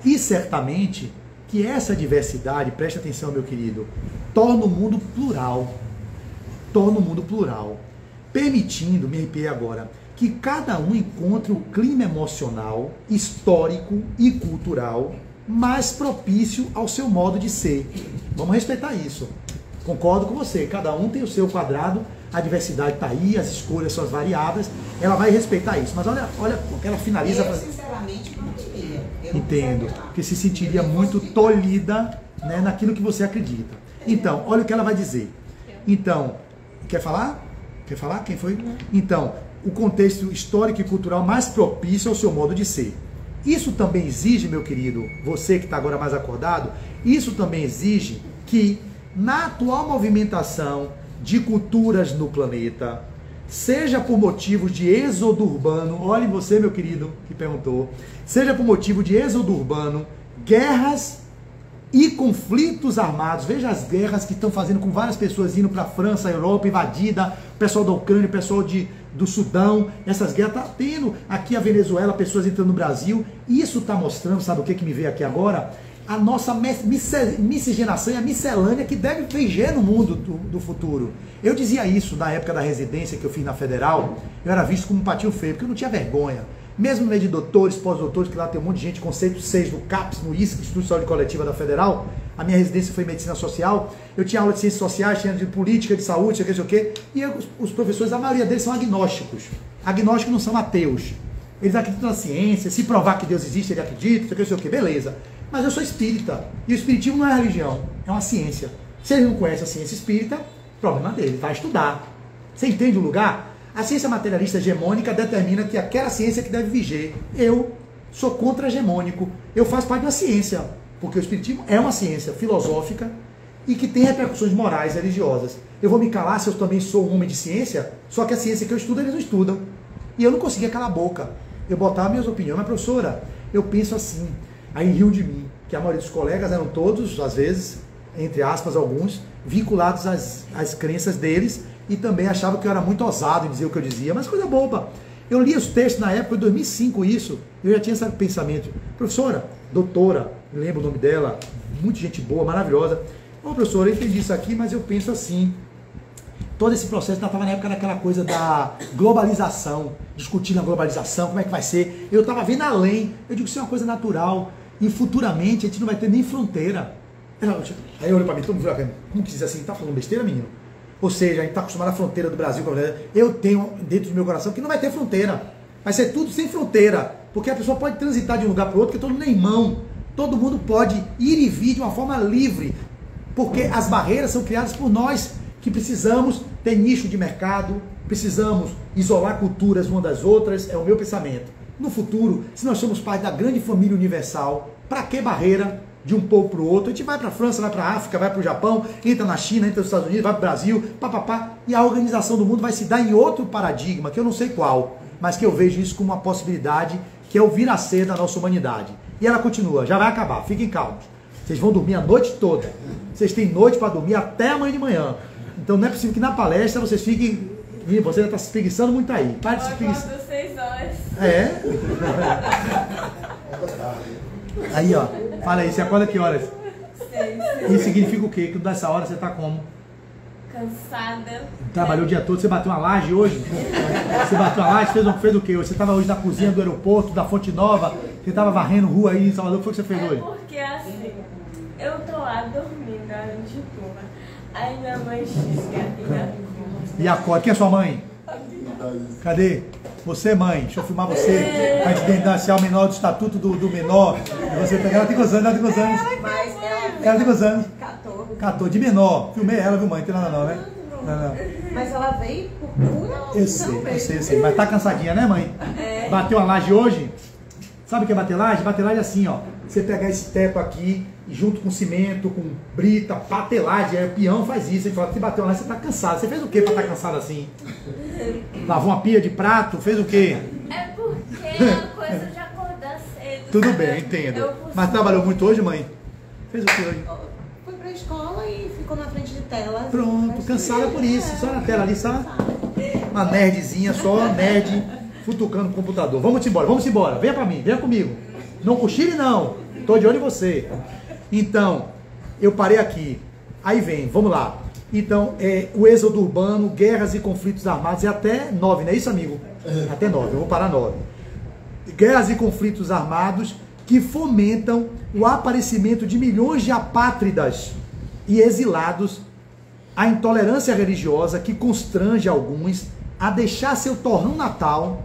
E certamente que essa diversidade, preste atenção, meu querido, torna o mundo plural. Torna o mundo plural. Permitindo, me arrepiei agora, que cada um encontre o clima emocional, histórico e cultural mais propício ao seu modo de ser. Vamos respeitar isso. Concordo com você. Cada um tem o seu quadrado, a diversidade está aí, as escolhas são as variáveis. Ela vai respeitar isso. Mas olha o que ela finaliza. Eu, sinceramente, não queria. Entendo. Porque se sentiria muito tolhida, né, naquilo que você acredita. Então, olha o que ela vai dizer. Então, quer falar? Quer falar? Quem foi? Então, o contexto histórico e cultural mais propício ao seu modo de ser. Isso também exige, meu querido, você que está agora mais acordado, isso também exige que na atual movimentação de culturas no planeta, seja por motivos de êxodo urbano, olhe você, meu querido, que perguntou, seja por motivo de êxodo urbano, guerras e conflitos armados, veja as guerras que estão fazendo com várias pessoas indo para a França, a Europa invadida, o pessoal da Ucrânia, o pessoal do Sudão, essas guerras, está tendo aqui a Venezuela, pessoas entrando no Brasil, isso está mostrando, sabe o que me veio aqui agora? A nossa miscigenação e a miscelânea que deve viger no mundo do futuro. Eu dizia isso na época da residência que eu fiz na Federal, eu era visto como um patinho feio, porque eu não tinha vergonha. Mesmo no meio de doutores, pós-doutores, que lá tem um monte de gente, conceito 6 do CAPS, no ISC, Instituto de Saúde Coletiva da Federal, a minha residência foi em Medicina Social, eu tinha aula de Ciências Sociais, tinha de Política, de Saúde, sei o que, e os professores, a maioria deles são agnósticos. Agnósticos não são ateus. Eles acreditam na ciência, se provar que Deus existe, ele acredita, sei o que, beleza. Mas eu sou espírita, e o espiritismo não é religião, é uma ciência. Se ele não conhece a ciência espírita, problema dele, vai estudar. Você entende o lugar? A ciência materialista hegemônica determina que aquela ciência que deve viger. Eu sou contra-hegemônico. Eu faço parte da ciência, porque o espiritismo é uma ciência filosófica e que tem repercussões morais e religiosas. Eu vou me calar se eu também sou um homem de ciência, só que a ciência que eu estudo, eles não estudam. E eu não conseguia calar a boca. Eu botava minhas opiniões, mas professora, eu penso assim. Aí riam de mim, que a maioria dos colegas eram todos, às vezes, entre aspas, alguns, vinculados às crenças deles, e também achavam que eu era muito ousado em dizer o que eu dizia, mas coisa boba. Eu li os textos na época, em 2005 isso, eu já tinha esse pensamento. Professora, doutora, me lembro o nome dela, muita gente boa, maravilhosa. Ô professora, eu entendi isso aqui, mas eu penso assim. Todo esse processo estava na época daquela coisa da globalização, discutindo a globalização, como é que vai ser. Eu estava vendo além, eu digo que isso é uma coisa natural, e futuramente a gente não vai ter nem fronteira. Aí eu olho para mim, todo mundo fala, como que diz assim, tá falando besteira, menino? Ou seja, a gente está acostumado à fronteira do Brasil com a mulher. Eu tenho dentro do meu coração que não vai ter fronteira. Vai ser tudo sem fronteira. Porque a pessoa pode transitar de um lugar para o outro, porque todo mundo é irmão. Todo mundo pode ir e vir de uma forma livre. Porque as barreiras são criadas por nós, que precisamos ter nicho de mercado, precisamos isolar culturas uma das outras, é o meu pensamento. No futuro, se nós somos parte da grande família universal, para que barreira de um povo para o outro. A gente vai para a França, vai para a África, vai para o Japão, entra na China, entra nos Estados Unidos, vai para o Brasil, papapá, e a organização do mundo vai se dar em outro paradigma, que eu não sei qual, mas que eu vejo isso como uma possibilidade, que é o vir a ser da nossa humanidade. E ela continua, já vai acabar, fiquem calmos. Vocês vão dormir a noite toda. Vocês têm noite para dormir até amanhã de manhã. Então não é possível que na palestra vocês fiquem... Você já está se espreguiçando muito aí. Para de se espreguiçar. 6 horas. É? Aí, ó. Fala aí, você acorda que horas? 6. Isso significa o quê? Que nessa hora você está como? Cansada. Trabalhou o dia todo, você bateu uma laje hoje? Você bateu uma laje, fez o quê? Você estava hoje na cozinha do aeroporto, da Fonte Nova, você estava varrendo rua aí em Salvador, o que foi que você fez hoje? Porque assim, eu tô lá dormindo a noite toda. Aí minha mãe chega e acorda. Quem é sua mãe? Cadê? Você, mãe, deixa eu filmar você, pra gente denunciar o menor do estatuto do menor. E você pegar, ela tem quantos anos? Mas Ela tem quantos anos? 14. 14, de menor. Filmei ela, viu, mãe? Não tem nada não, né? Não. Mas ela veio por pura Eu opção mesmo. sei. Mas tá cansadinha, né, mãe? É. Bateu a laje hoje? Sabe o que é bater laje? Bater laje é assim, ó. Você pegar esse teto aqui, e junto com cimento, com brita, bater laje. Aí o peão faz isso. Ele fala, se bateu uma laje, você tá cansado. Você fez o quê pra estar cansado assim? Lavou uma pia de prato? Fez o quê? É porque é uma coisa de acordar cedo. Tudo sabe? bem, entendo. Eu Mas trabalhou muito hoje, mãe? Fez o quê hoje? Foi pra escola e ficou na frente de tela. Pronto, cansada por isso. Só na tela ali, só uma nerdzinha, só nerd, futucando o computador. Vamos embora. Venha pra mim, venha comigo. Não cochile não, tô de olho em você. Então, eu parei aqui. Aí vem, vamos lá. Então, o êxodo urbano, guerras e conflitos armados, é até 9, não é isso, amigo? Até 9, eu vou parar 9. Guerras e conflitos armados que fomentam o aparecimento de milhões de apátridas e exilados, a intolerância religiosa que constrange alguns a deixar seu torrão natal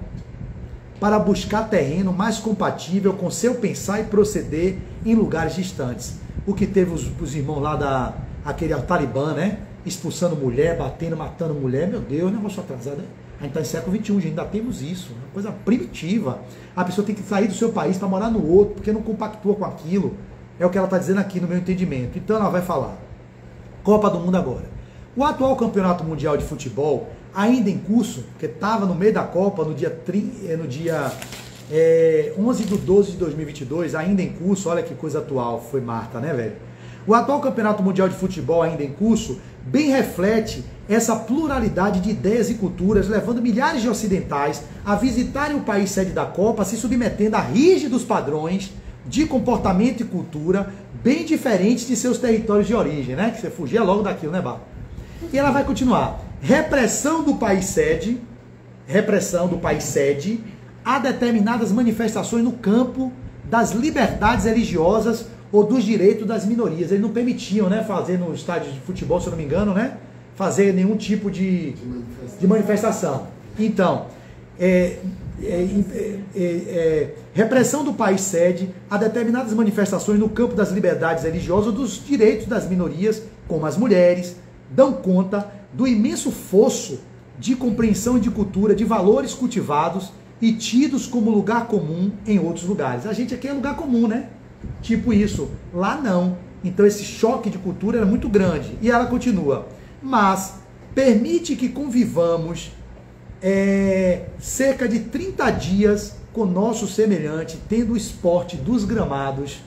para buscar terreno mais compatível com seu pensar e proceder em lugares distantes. O que teve os irmãos lá aquele Talibã, né? Expulsando mulher, batendo, matando mulher. Meu Deus, negócio atrasado. A gente está em século XXI, ainda temos isso. Uma coisa primitiva. A pessoa tem que sair do seu país para morar no outro, porque não compactua com aquilo. É o que ela está dizendo aqui no meu entendimento. Então ela vai falar. Copa do Mundo agora. O atual Campeonato Mundial de Futebol, ainda em curso, que estava no meio da Copa, no dia 11/12 de 2022, ainda em curso, olha que coisa atual, foi Marta, né, velho? O atual Campeonato Mundial de Futebol, ainda em curso, bem reflete essa pluralidade de ideias e culturas, levando milhares de ocidentais a visitarem o país sede da Copa, se submetendo a rígidos padrões de comportamento e cultura bem diferentes de seus territórios de origem, né? Que você fugia logo daquilo, né, Bar? E ela vai continuar. Repressão do país sede a determinadas manifestações no campo das liberdades religiosas ou dos direitos das minorias. Eles não permitiam, né, fazer no estádio de futebol, se eu não me engano, né, fazer nenhum tipo de manifestação. Então, repressão do país sede a determinadas manifestações no campo das liberdades religiosas ou dos direitos das minorias, como as mulheres, dão conta do imenso fosso de compreensão e de cultura, de valores cultivados e tidos como lugar comum em outros lugares. A gente aqui é lugar comum, né? Tipo isso. Lá não. Então esse choque de cultura era muito grande. E ela continua. Mas permite que convivamos cerca de 30 dias com nosso semelhante, tendo o esporte dos gramados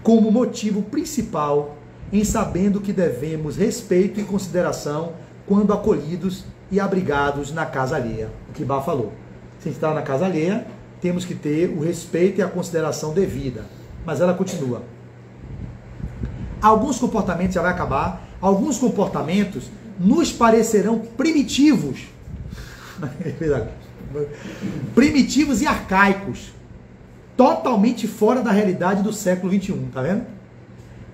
como motivo principal, em sabendo que devemos respeito e consideração quando acolhidos e abrigados na casa alheia. O que Bá falou. Se a gente está na casa alheia, temos que ter o respeito e a consideração devida. Mas ela continua. Alguns comportamentos, já vai acabar, alguns comportamentos nos parecerão primitivos. Primitivos e arcaicos. Totalmente fora da realidade do século XXI, tá vendo?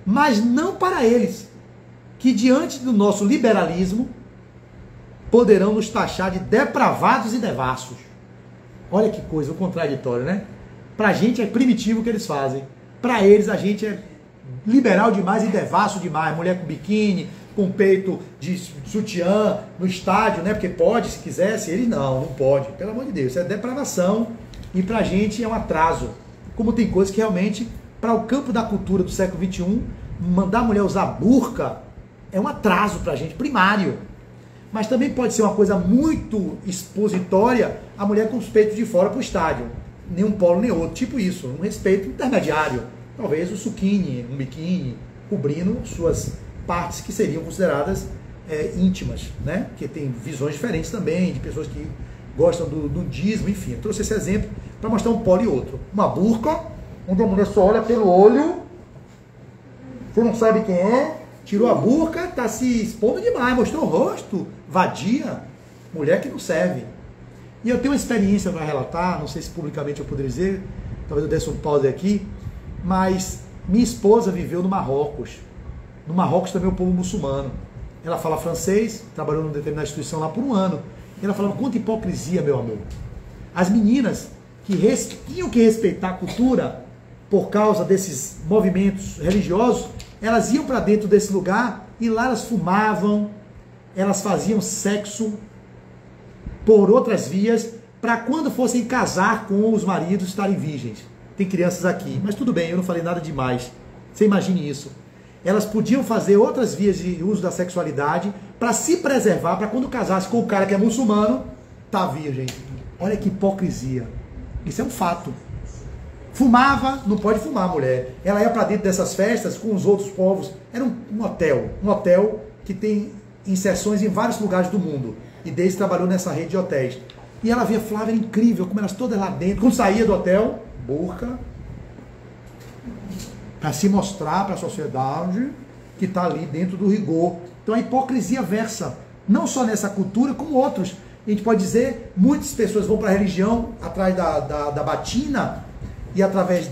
Mas não para eles, que diante do nosso liberalismo poderão nos taxar de depravados e devassos. Olha que coisa, o contraditório, né? Pra gente é primitivo o que eles fazem. Pra eles a gente é liberal demais e devasso demais. Mulher com biquíni, com peito de sutiã no estádio, né? Porque pode, se quisesse. Eles não pode. Pelo amor de Deus, isso é depravação e pra gente é um atraso. Como tem coisas que realmente para o campo da cultura do século XXI, mandar a mulher usar burca é um atraso para a gente, primário. Mas também pode ser uma coisa muito expositória, a mulher com os peitos de fora para o estádio. Nem um polo nem outro, tipo isso, um respeito intermediário. Talvez o suquine, um biquíni, cobrindo suas partes que seriam consideradas íntimas, né? Porque tem visões diferentes também, de pessoas que gostam do nudismo, enfim. Eu trouxe esse exemplo para mostrar um polo e outro. Uma burca, onde a mulher só olha pelo olho, você não sabe quem é, tirou a burca, está se expondo demais, mostrou o rosto, vadia, mulher que não serve. E eu tenho uma experiência para relatar, não sei se publicamente eu poderia dizer, talvez eu desse um pause aqui, mas minha esposa viveu no Marrocos. No Marrocos também é o povo muçulmano. Ela fala francês, trabalhou numa determinada instituição lá por um ano. E ela falava, quanta hipocrisia, meu amor. As meninas que tinham que respeitar a cultura por causa desses movimentos religiosos, elas iam para dentro desse lugar e lá elas fumavam, elas faziam sexo por outras vias, para quando fossem casar com os maridos estarem virgens. Tem crianças aqui, mas tudo bem, eu não falei nada demais. Você imagine isso. Elas podiam fazer outras vias de uso da sexualidade para se preservar, para quando casasse com o cara que é muçulmano, tá virgem. Olha que hipocrisia. Isso é um fato. Fumava, não pode fumar, mulher. Ela ia para dentro dessas festas com os outros povos. Era um hotel que tem inserções em vários lugares do mundo. E desde trabalhou nessa rede de hotéis. E ela via Flávia, era incrível, como elas todas lá dentro. Quando saía do hotel, burca, para se mostrar para a sociedade que está ali dentro do rigor. Então a hipocrisia versa, não só nessa cultura, como outros. A gente pode dizer, muitas pessoas vão para a religião atrás da batina e através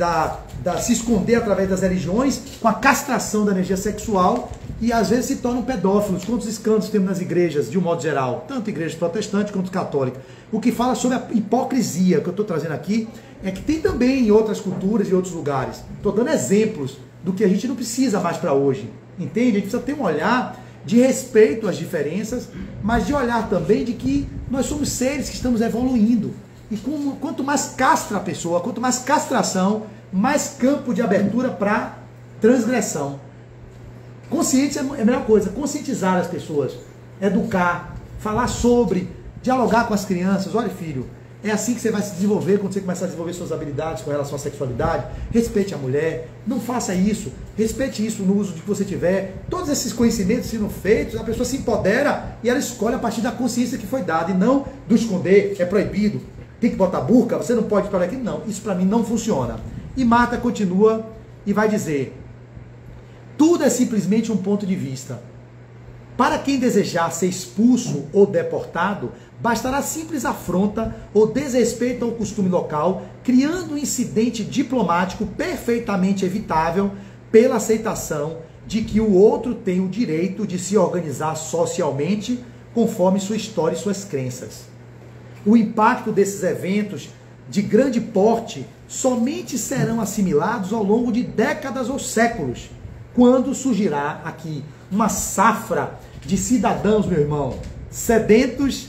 se esconder através das religiões, com a castração da energia sexual, e às vezes se tornam pedófilos. Quantos escândalos temos nas igrejas, de um modo geral, tanto igrejas protestantes quanto católicas. O que fala sobre a hipocrisia que eu estou trazendo aqui é que tem também em outras culturas e outros lugares. Estou dando exemplos do que a gente não precisa mais para hoje. Entende? A gente precisa ter um olhar de respeito às diferenças, mas de olhar também de que nós somos seres que estamos evoluindo. E quanto mais castra a pessoa, quanto mais castração, mais campo de abertura para transgressão. Consciência é a melhor coisa, conscientizar as pessoas, educar, falar sobre, dialogar com as crianças. Olha, filho, é assim que você vai se desenvolver quando você começar a desenvolver suas habilidades com relação à sexualidade. Respeite a mulher, não faça isso, respeite isso no uso que você tiver. Todos esses conhecimentos sendo feitos, a pessoa se empodera e ela escolhe a partir da consciência que foi dada, e não do esconder, é proibido, tem que botar burca, você não pode falar aqui. Não, isso para mim não funciona. E Marta continua e vai dizer, tudo é simplesmente um ponto de vista. Para quem desejar ser expulso ou deportado, bastará simples afronta ou desrespeito ao costume local, criando um incidente diplomático perfeitamente evitável pela aceitação de que o outro tem o direito de se organizar socialmente conforme sua história e suas crenças. O impacto desses eventos de grande porte somente serão assimilados ao longo de décadas ou séculos, quando surgirá aqui uma safra de cidadãos, meu irmão, sedentos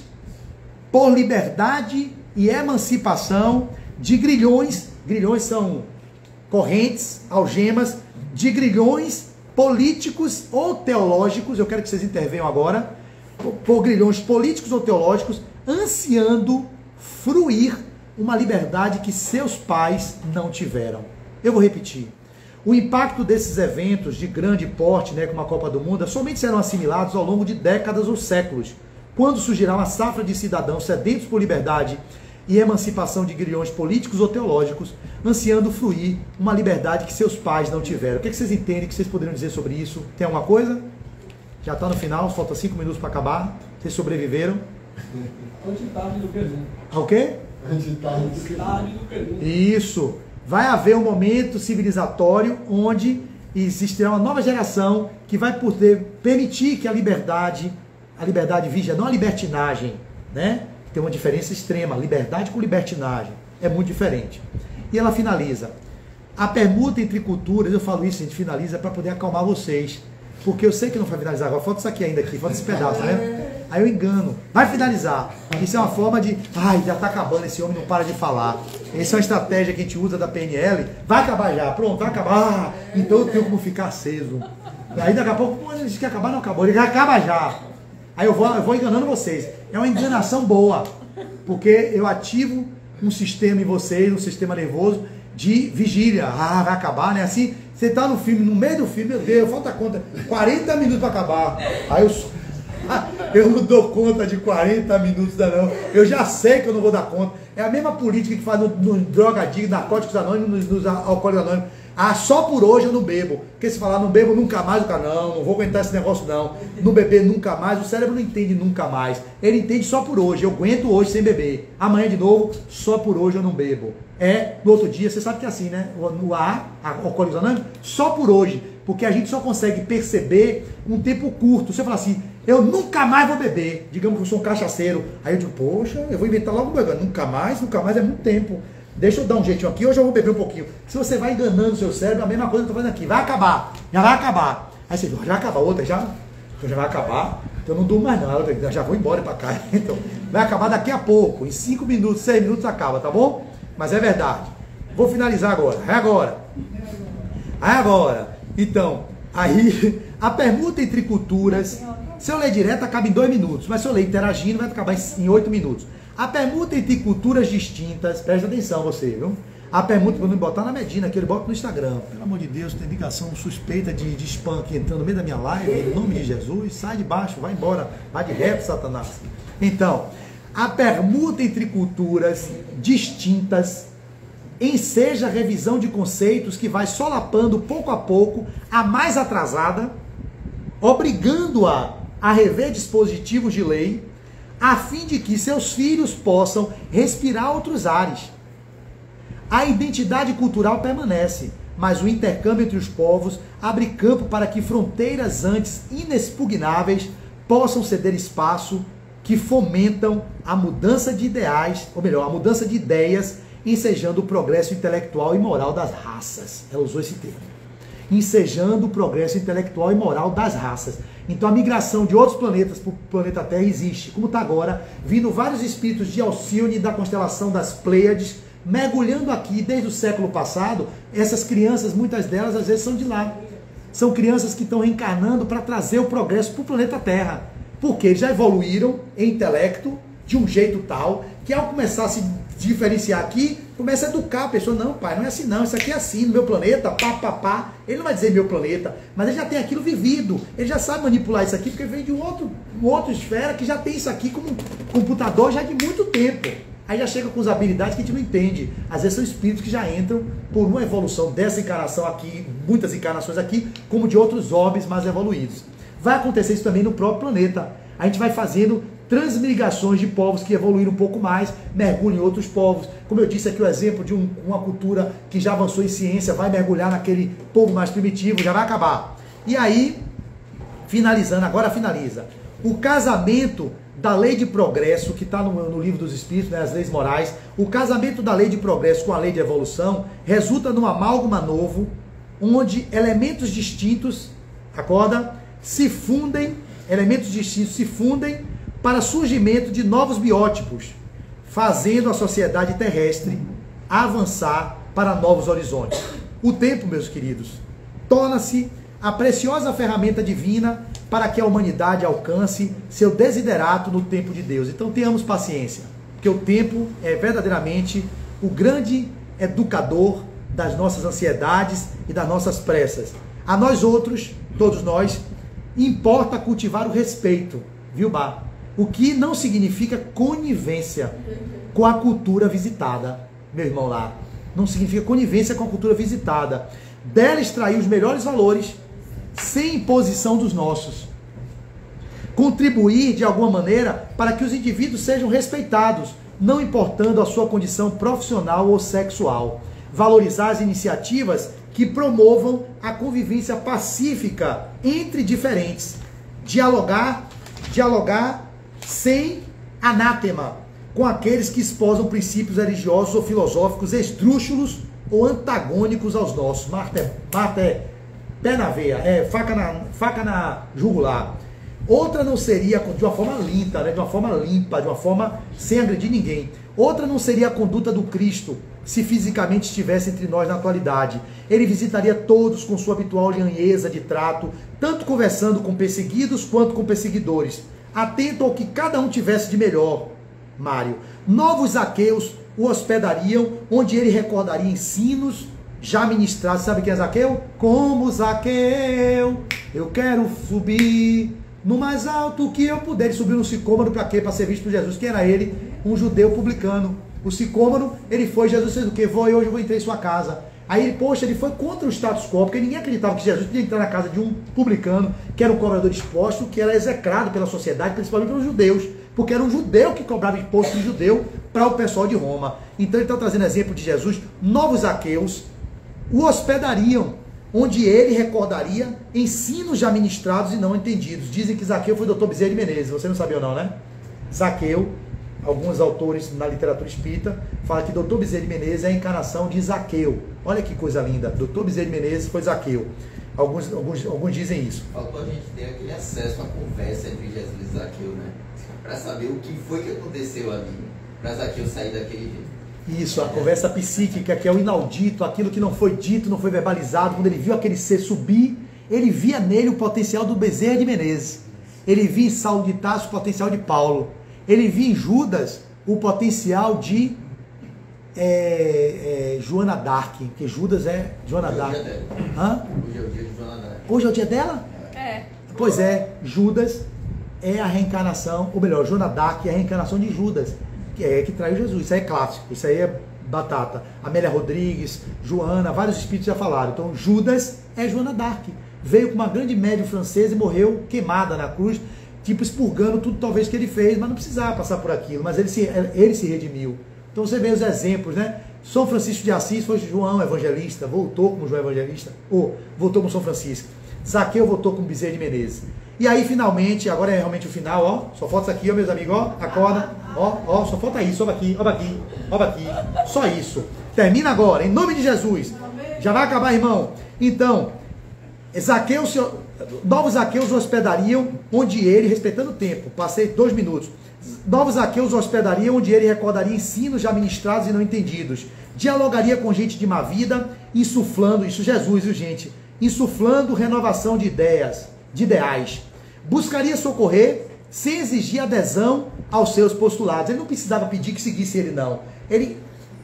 por liberdade e emancipação, de grilhões. Grilhões são correntes, algemas, de grilhões políticos ou teológicos. Eu quero que vocês intervenham agora. Por grilhões políticos ou teológicos, ansiando fruir uma liberdade que seus pais não tiveram. Eu vou repetir. O impacto desses eventos de grande porte, como a Copa do Mundo, somente serão assimilados ao longo de décadas ou séculos, quando surgirá uma safra de cidadãos sedentos por liberdade e emancipação, de grilhões políticos ou teológicos, ansiando fruir uma liberdade que seus pais não tiveram. O que vocês entendem, que vocês poderiam dizer sobre isso? Tem alguma coisa? Já está no final, falta 5 minutos para acabar. Vocês sobreviveram? Antitarde do presente. O quê? Antitarde do presente. Isso. Vai haver um momento civilizatório onde existirá uma nova geração que vai poder permitir que a liberdade vija, não a libertinagem, né? Tem uma diferença extrema, liberdade com libertinagem, é muito diferente. E ela finaliza, a permuta entre culturas, eu falo isso, a gente finaliza para poder acalmar vocês, porque eu sei que não vai finalizar agora, falta isso aqui ainda, falta esse pedaço, né? Aí eu engano. Vai finalizar. Isso é uma forma de, ai, já tá acabando, esse homem não para de falar. Essa é uma estratégia que a gente usa da PNL. Vai acabar já, pronto, vai acabar. Então eu tenho como ficar aceso. Aí daqui a pouco, pô, ele disse que acabar, não acabou. Ele já acaba já. Aí eu vou enganando vocês. É uma enganação boa. Porque eu ativo um sistema em vocês, um sistema nervoso de vigília. Ah, vai acabar, né? Assim, você tá no filme, no meio do filme, meu Deus, falta conta, 40 minutos para acabar. Aí eu não dou conta de 40 minutos, não. Eu já sei que eu não vou dar conta. É a mesma política que faz no drogadicto, narcóticos anônimos, nos alcoólicos anônimos. Ah, só por hoje eu não bebo. Porque se falar não bebo nunca mais, o cara, não vou aguentar esse negócio não. Não beber nunca mais, o cérebro não entende nunca mais. Ele entende só por hoje. Eu aguento hoje sem beber. Amanhã de novo, só por hoje eu não bebo. No outro dia, você sabe que é assim, né? No alcoólicos anônimos, só por hoje. Porque a gente só consegue perceber um tempo curto. Você fala assim, eu nunca mais vou beber. Digamos que eu sou um cachaceiro. Aí eu digo, poxa, eu vou inventar logo um negócio. Nunca mais é muito tempo. Deixa eu dar um jeitinho aqui, hoje eu vou beber um pouquinho. Se você vai enganando o seu cérebro, a mesma coisa que eu tô fazendo aqui. Vai acabar, já vai acabar. Aí você já vai acabar, outra já vai acabar. Então eu não durmo mais não, eu já vou embora pra cá. Então vai acabar daqui a pouco, em 5 minutos, 6 minutos acaba, tá bom? Mas é verdade. Vou finalizar agora, agora. Então, aí a permuta entre culturas, se eu ler direto acaba em 2 minutos, mas se eu ler interagindo vai acabar em 8 minutos. A permuta entre culturas distintas, presta atenção você, viu? A permuta, quando ele botar na Medina, que ele bota no Instagram. Pelo amor de Deus, tem ligação suspeita de spam aqui entrando no meio da minha live, em nome de Jesus, sai de baixo, vai embora, vai de reto, Satanás. Então, a permuta entre culturas distintas enseja a revisão de conceitos que vai solapando pouco a pouco a mais atrasada, obrigando-a a rever dispositivos de lei, a fim de que seus filhos possam respirar outros ares. A identidade cultural permanece, mas o intercâmbio entre os povos abre campo para que fronteiras antes inexpugnáveis possam ceder espaço que fomentam a mudança de ideais, ou melhor, a mudança de ideias, ensejando o progresso intelectual e moral das raças. Ela usou esse termo. Ensejando o progresso intelectual e moral das raças. Então a migração de outros planetas para o planeta Terra existe, como está agora, vindo vários espíritos de Alcione da constelação das Pleiades, mergulhando aqui desde o século passado. Essas crianças, muitas delas às vezes são de lá. São crianças que estão reencarnando para trazer o progresso para o planeta Terra, porque já evoluíram em intelecto de um jeito tal que ao começar a se diferenciar aqui, começa a educar a pessoa. Não, pai, não é assim não, isso aqui é assim, no meu planeta, pá. Ele não vai dizer meu planeta, mas ele já tem aquilo vivido, ele já sabe manipular isso aqui, porque vem de uma outra esfera que já tem isso aqui como computador já de muito tempo. Aí já chega com as habilidades que a gente não entende. Às vezes são espíritos que já entram por uma evolução dessa encarnação aqui, muitas encarnações aqui, como de outros orbes mais evoluídos. Vai acontecer isso também no próprio planeta. A gente vai fazendo transmigrações de povos que evoluíram um pouco mais, mergulham em outros povos. Como eu disse aqui, o exemplo de uma cultura que já avançou em ciência, vai mergulhar naquele povo mais primitivo, já vai acabar. E aí, finalizando, agora finaliza. O casamento da lei de progresso, que está no livro dos Espíritos, né, as leis morais, o casamento da lei de progresso com a lei de evolução resulta num amálgama novo, onde elementos distintos, acorda? Elementos distintos se fundem para surgimento de novos biótipos, fazendo a sociedade terrestre avançar para novos horizontes. O tempo, meus queridos, torna-se a preciosa ferramenta divina para que a humanidade alcance seu desiderato no tempo de Deus. Então tenhamos paciência, porque o tempo é verdadeiramente o grande educador das nossas ansiedades e das nossas pressas. A nós outros, todos nós, importa cultivar o respeito, viu, Bar? O que não significa conivência com a cultura visitada, meu irmão lá. Não significa conivência com a cultura visitada. Dela extrair os melhores valores, sem imposição dos nossos. Contribuir de alguma maneira para que os indivíduos sejam respeitados, não importando a sua condição profissional ou sexual. Valorizar as iniciativas que promovam a convivência pacífica entre diferentes. Dialogar sem anátema com aqueles que esposam princípios religiosos ou filosóficos esdrúxulos ou antagônicos aos nossos. Marta é pé na veia, faca na jugular. Outra não seria, de uma forma limpa, né? De uma forma limpa, de uma forma sem agredir ninguém. Outra não seria a conduta do Cristo, se fisicamente estivesse entre nós na atualidade. Ele visitaria todos com sua habitual lhanheza de trato, tanto conversando com perseguidos quanto com perseguidores, atento ao que cada um tivesse de melhor. Mário, novos Zaqueus o hospedariam, onde ele recordaria ensinos já ministrados. Sabe quem é Zaqueu? Como Zaqueu, eu quero subir no mais alto que eu puder. Ele subiu no sicômoro para quê? Para ser visto por Jesus. Quem era ele? Um judeu publicano. O sicômoro, ele foi, Jesus fez o quê? Hoje eu vou entrar em sua casa. Aí, poxa, ele foi contra o status quo, porque ninguém acreditava que Jesus podia entrar na casa de um publicano, que era um cobrador de imposto, que era execrado pela sociedade, principalmente pelos judeus, porque era um judeu que cobrava imposto de judeu para o pessoal de Roma. Então ele está trazendo exemplo de Jesus. Novos Zaqueus o hospedariam, onde ele recordaria ensinos já ministrados e não entendidos. Dizem que Zaqueu foi Dr. Bezerra de Menezes, você não sabia ou não, né? Zaqueu, alguns autores na literatura espírita falam que Dr. Bezerra de Menezes é a encarnação de Zaqueu. Olha que coisa linda, Dr. Bezerra de Menezes foi Zaqueu. Alguns dizem isso. Faltou a gente ter aquele acesso à conversa entre Jesus e Zaqueu, né? Para saber o que foi que aconteceu ali, para Zaqueu sair daquele jeito. Isso, a conversa psíquica, que é o inaudito, aquilo que não foi dito, não foi verbalizado. Quando ele viu aquele ser subir, ele via nele o potencial do Bezerra de Menezes. Ele via em Saulo de Tarso o potencial de Paulo. Ele via em Judas o potencial de Joana d'Arc, que Judas é Joana d'Arc. Hoje é o dia de Joana d'Arc. Hoje é o dia dela? É. Pois é, Judas é a reencarnação, ou melhor, Joana d'Arc é a reencarnação de Judas, que traiu Jesus. Isso aí é clássico, isso aí é batata. Amélia Rodrigues, Joana, vários espíritos já falaram. Então Judas é Joana d'Arc. Veio com uma grande médium francesa e morreu queimada na cruz, tipo expurgando tudo talvez que ele fez, mas não precisava passar por aquilo, mas ele se redimiu. Então você vê os exemplos, né? São Francisco de Assis foi João Evangelista, voltou como João Evangelista, ou voltou como São Francisco. Zaqueu voltou como Bezerra de Menezes. E aí finalmente, agora é realmente o final, ó, só falta isso aqui, ó, meus amigos, ó, acorda, ó, só falta isso, ó aqui, só isso. Termina agora, em nome de Jesus. Já vai acabar, irmão. Então, novos Zaqueus o hospedariam, onde ele, respeitando o tempo, passei 2 minutos, novos Zaqueus o hospedariam, onde ele recordaria ensinos já ministrados e não entendidos, dialogaria com gente de má vida, insuflando, isso Jesus, viu gente, insuflando renovação de ideais, buscaria socorrer sem exigir adesão aos seus postulados. Ele não precisava pedir que seguisse ele, não. Ele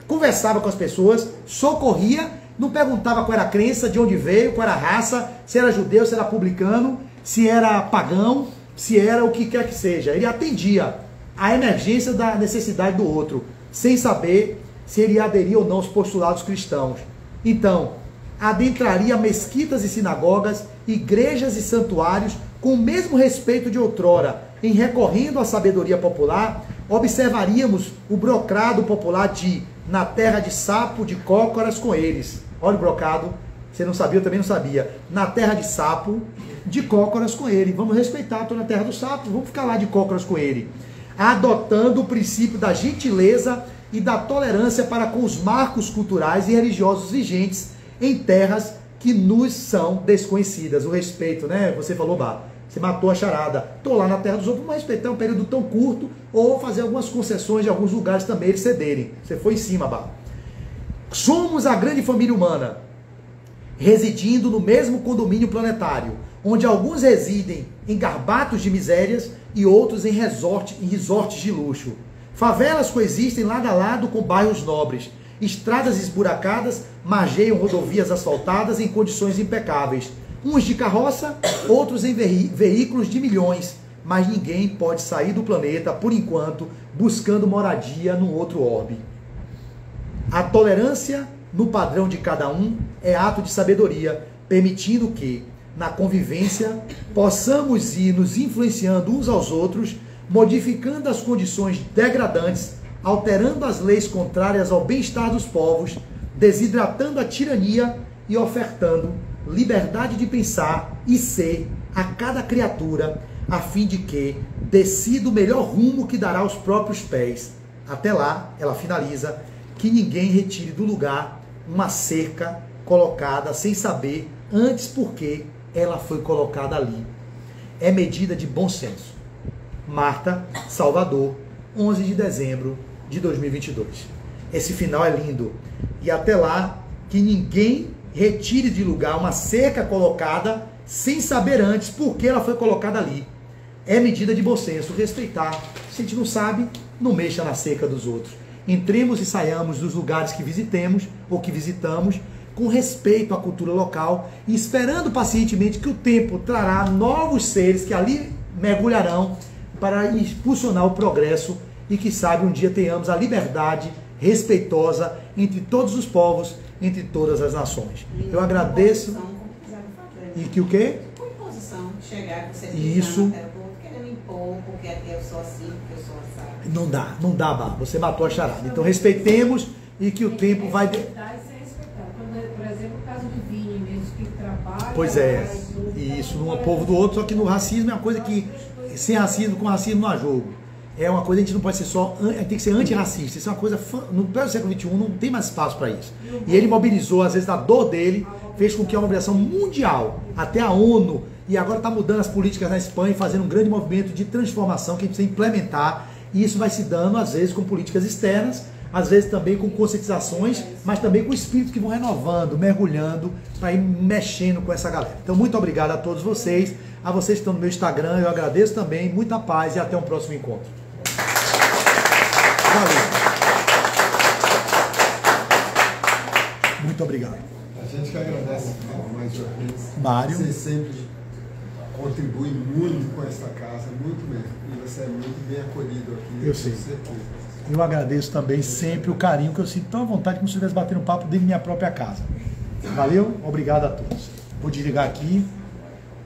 conversava com as pessoas, socorria, não perguntava qual era a crença, de onde veio, qual era a raça, se era judeu, se era publicano, se era pagão, se era o que quer que seja. Ele atendia à emergência da necessidade do outro, sem saber se ele aderia ou não aos postulados cristãos. Então, adentraria mesquitas e sinagogas, igrejas e santuários, com o mesmo respeito de outrora, em recorrendo à sabedoria popular, observaríamos o brocado popular de na terra de sapo, de cócoras com eles. Olha o brocado, você não sabia, eu também não sabia. Na terra de sapo, de cócoras com ele. Vamos respeitar, estou na terra do sapo, vamos ficar lá de cócoras com ele. Adotando o princípio da gentileza e da tolerância para com os marcos culturais e religiosos vigentes em terras que nos são desconhecidas. O respeito, né? Você falou, Bá, você matou a charada. Estou lá na terra dos outros, vamos respeitar um período tão curto ou fazer algumas concessões de alguns lugares também eles cederem. Você foi em cima, Bá. Somos a grande família humana, residindo no mesmo condomínio planetário, onde alguns residem em garbatos de misérias e outros em resorts de luxo. Favelas coexistem lado a lado com bairros nobres. Estradas esburacadas margeiam rodovias asfaltadas em condições impecáveis. Uns de carroça, outros em veículos de milhões. Mas ninguém pode sair do planeta, por enquanto, buscando moradia num outro orbe. A tolerância no padrão de cada um é ato de sabedoria, permitindo que, na convivência, possamos ir nos influenciando uns aos outros, modificando as condições degradantes, alterando as leis contrárias ao bem-estar dos povos, desidratando a tirania e ofertando liberdade de pensar e ser a cada criatura, a fim de que decida o melhor rumo que dará aos próprios pés. Até lá, ela finaliza, que ninguém retire do lugar uma cerca colocada sem saber antes por que ela foi colocada ali. é medida de bom senso. Marta, Salvador, 11 de dezembro de 2022. Esse final é lindo. E até lá, que ninguém retire de lugar uma cerca colocada sem saber antes por que ela foi colocada ali. É medida de bom senso, respeitar. Se a gente não sabe, não mexa na cerca dos outros. Entremos e saiamos dos lugares que visitemos ou que visitamos com respeito à cultura local e esperando pacientemente que o tempo trará novos seres que ali mergulharão para impulsionar o progresso e que sabe um dia tenhamos a liberdade respeitosa entre todos os povos, entre todas as nações. Eu agradeço. E que o quê? Com imposição, chegar com você isso. Querendo impor, porque aqui eu sou assim, porque eu sou assado. Não dá, Bá. Você matou a charada. Então respeitemos e que o tempo vai... Por exemplo, o caso de Vini mesmo, que trabalha... Pois é, isso, num povo do outro, só que no racismo é uma coisa que, sem racismo, com racismo não há jogo. É uma coisa, a gente não pode ser só, tem que ser antirracista. Isso é uma coisa, no pleno século XXI não tem mais espaço para isso. E ele mobilizou, às vezes, a dor dele, fez com que uma mobilização mundial, até a ONU, e agora está mudando as políticas na Espanha, fazendo um grande movimento de transformação que a gente precisa implementar, e isso vai se dando, às vezes, com políticas externas, às vezes também com conscientizações, mas também com espíritos que vão renovando, mergulhando, para ir mexendo com essa galera. Então, muito obrigado a todos vocês, a vocês que estão no meu Instagram, eu agradeço também, muita paz e até um próximo encontro. Valeu. Muito obrigado. A gente que agradece mais uma vez. Mário. Você sempre contribui muito com essa casa, muito mesmo. E você é muito bem acolhido aqui. Eu sei. Com certeza. Eu agradeço também sempre o carinho que eu sinto tão à vontade como se eu estivesse batendo um papo dentro da minha própria casa. Valeu? Obrigado a todos. Vou desligar aqui.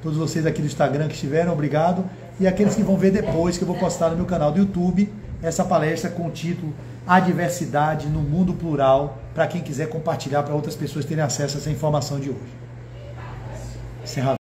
Todos vocês aqui do Instagram que estiveram, obrigado. E aqueles que vão ver depois, que eu vou postar no meu canal do YouTube, essa palestra com o título A Diversidade no Mundo Plural, para quem quiser compartilhar para outras pessoas terem acesso a essa informação de hoje. Encerrado.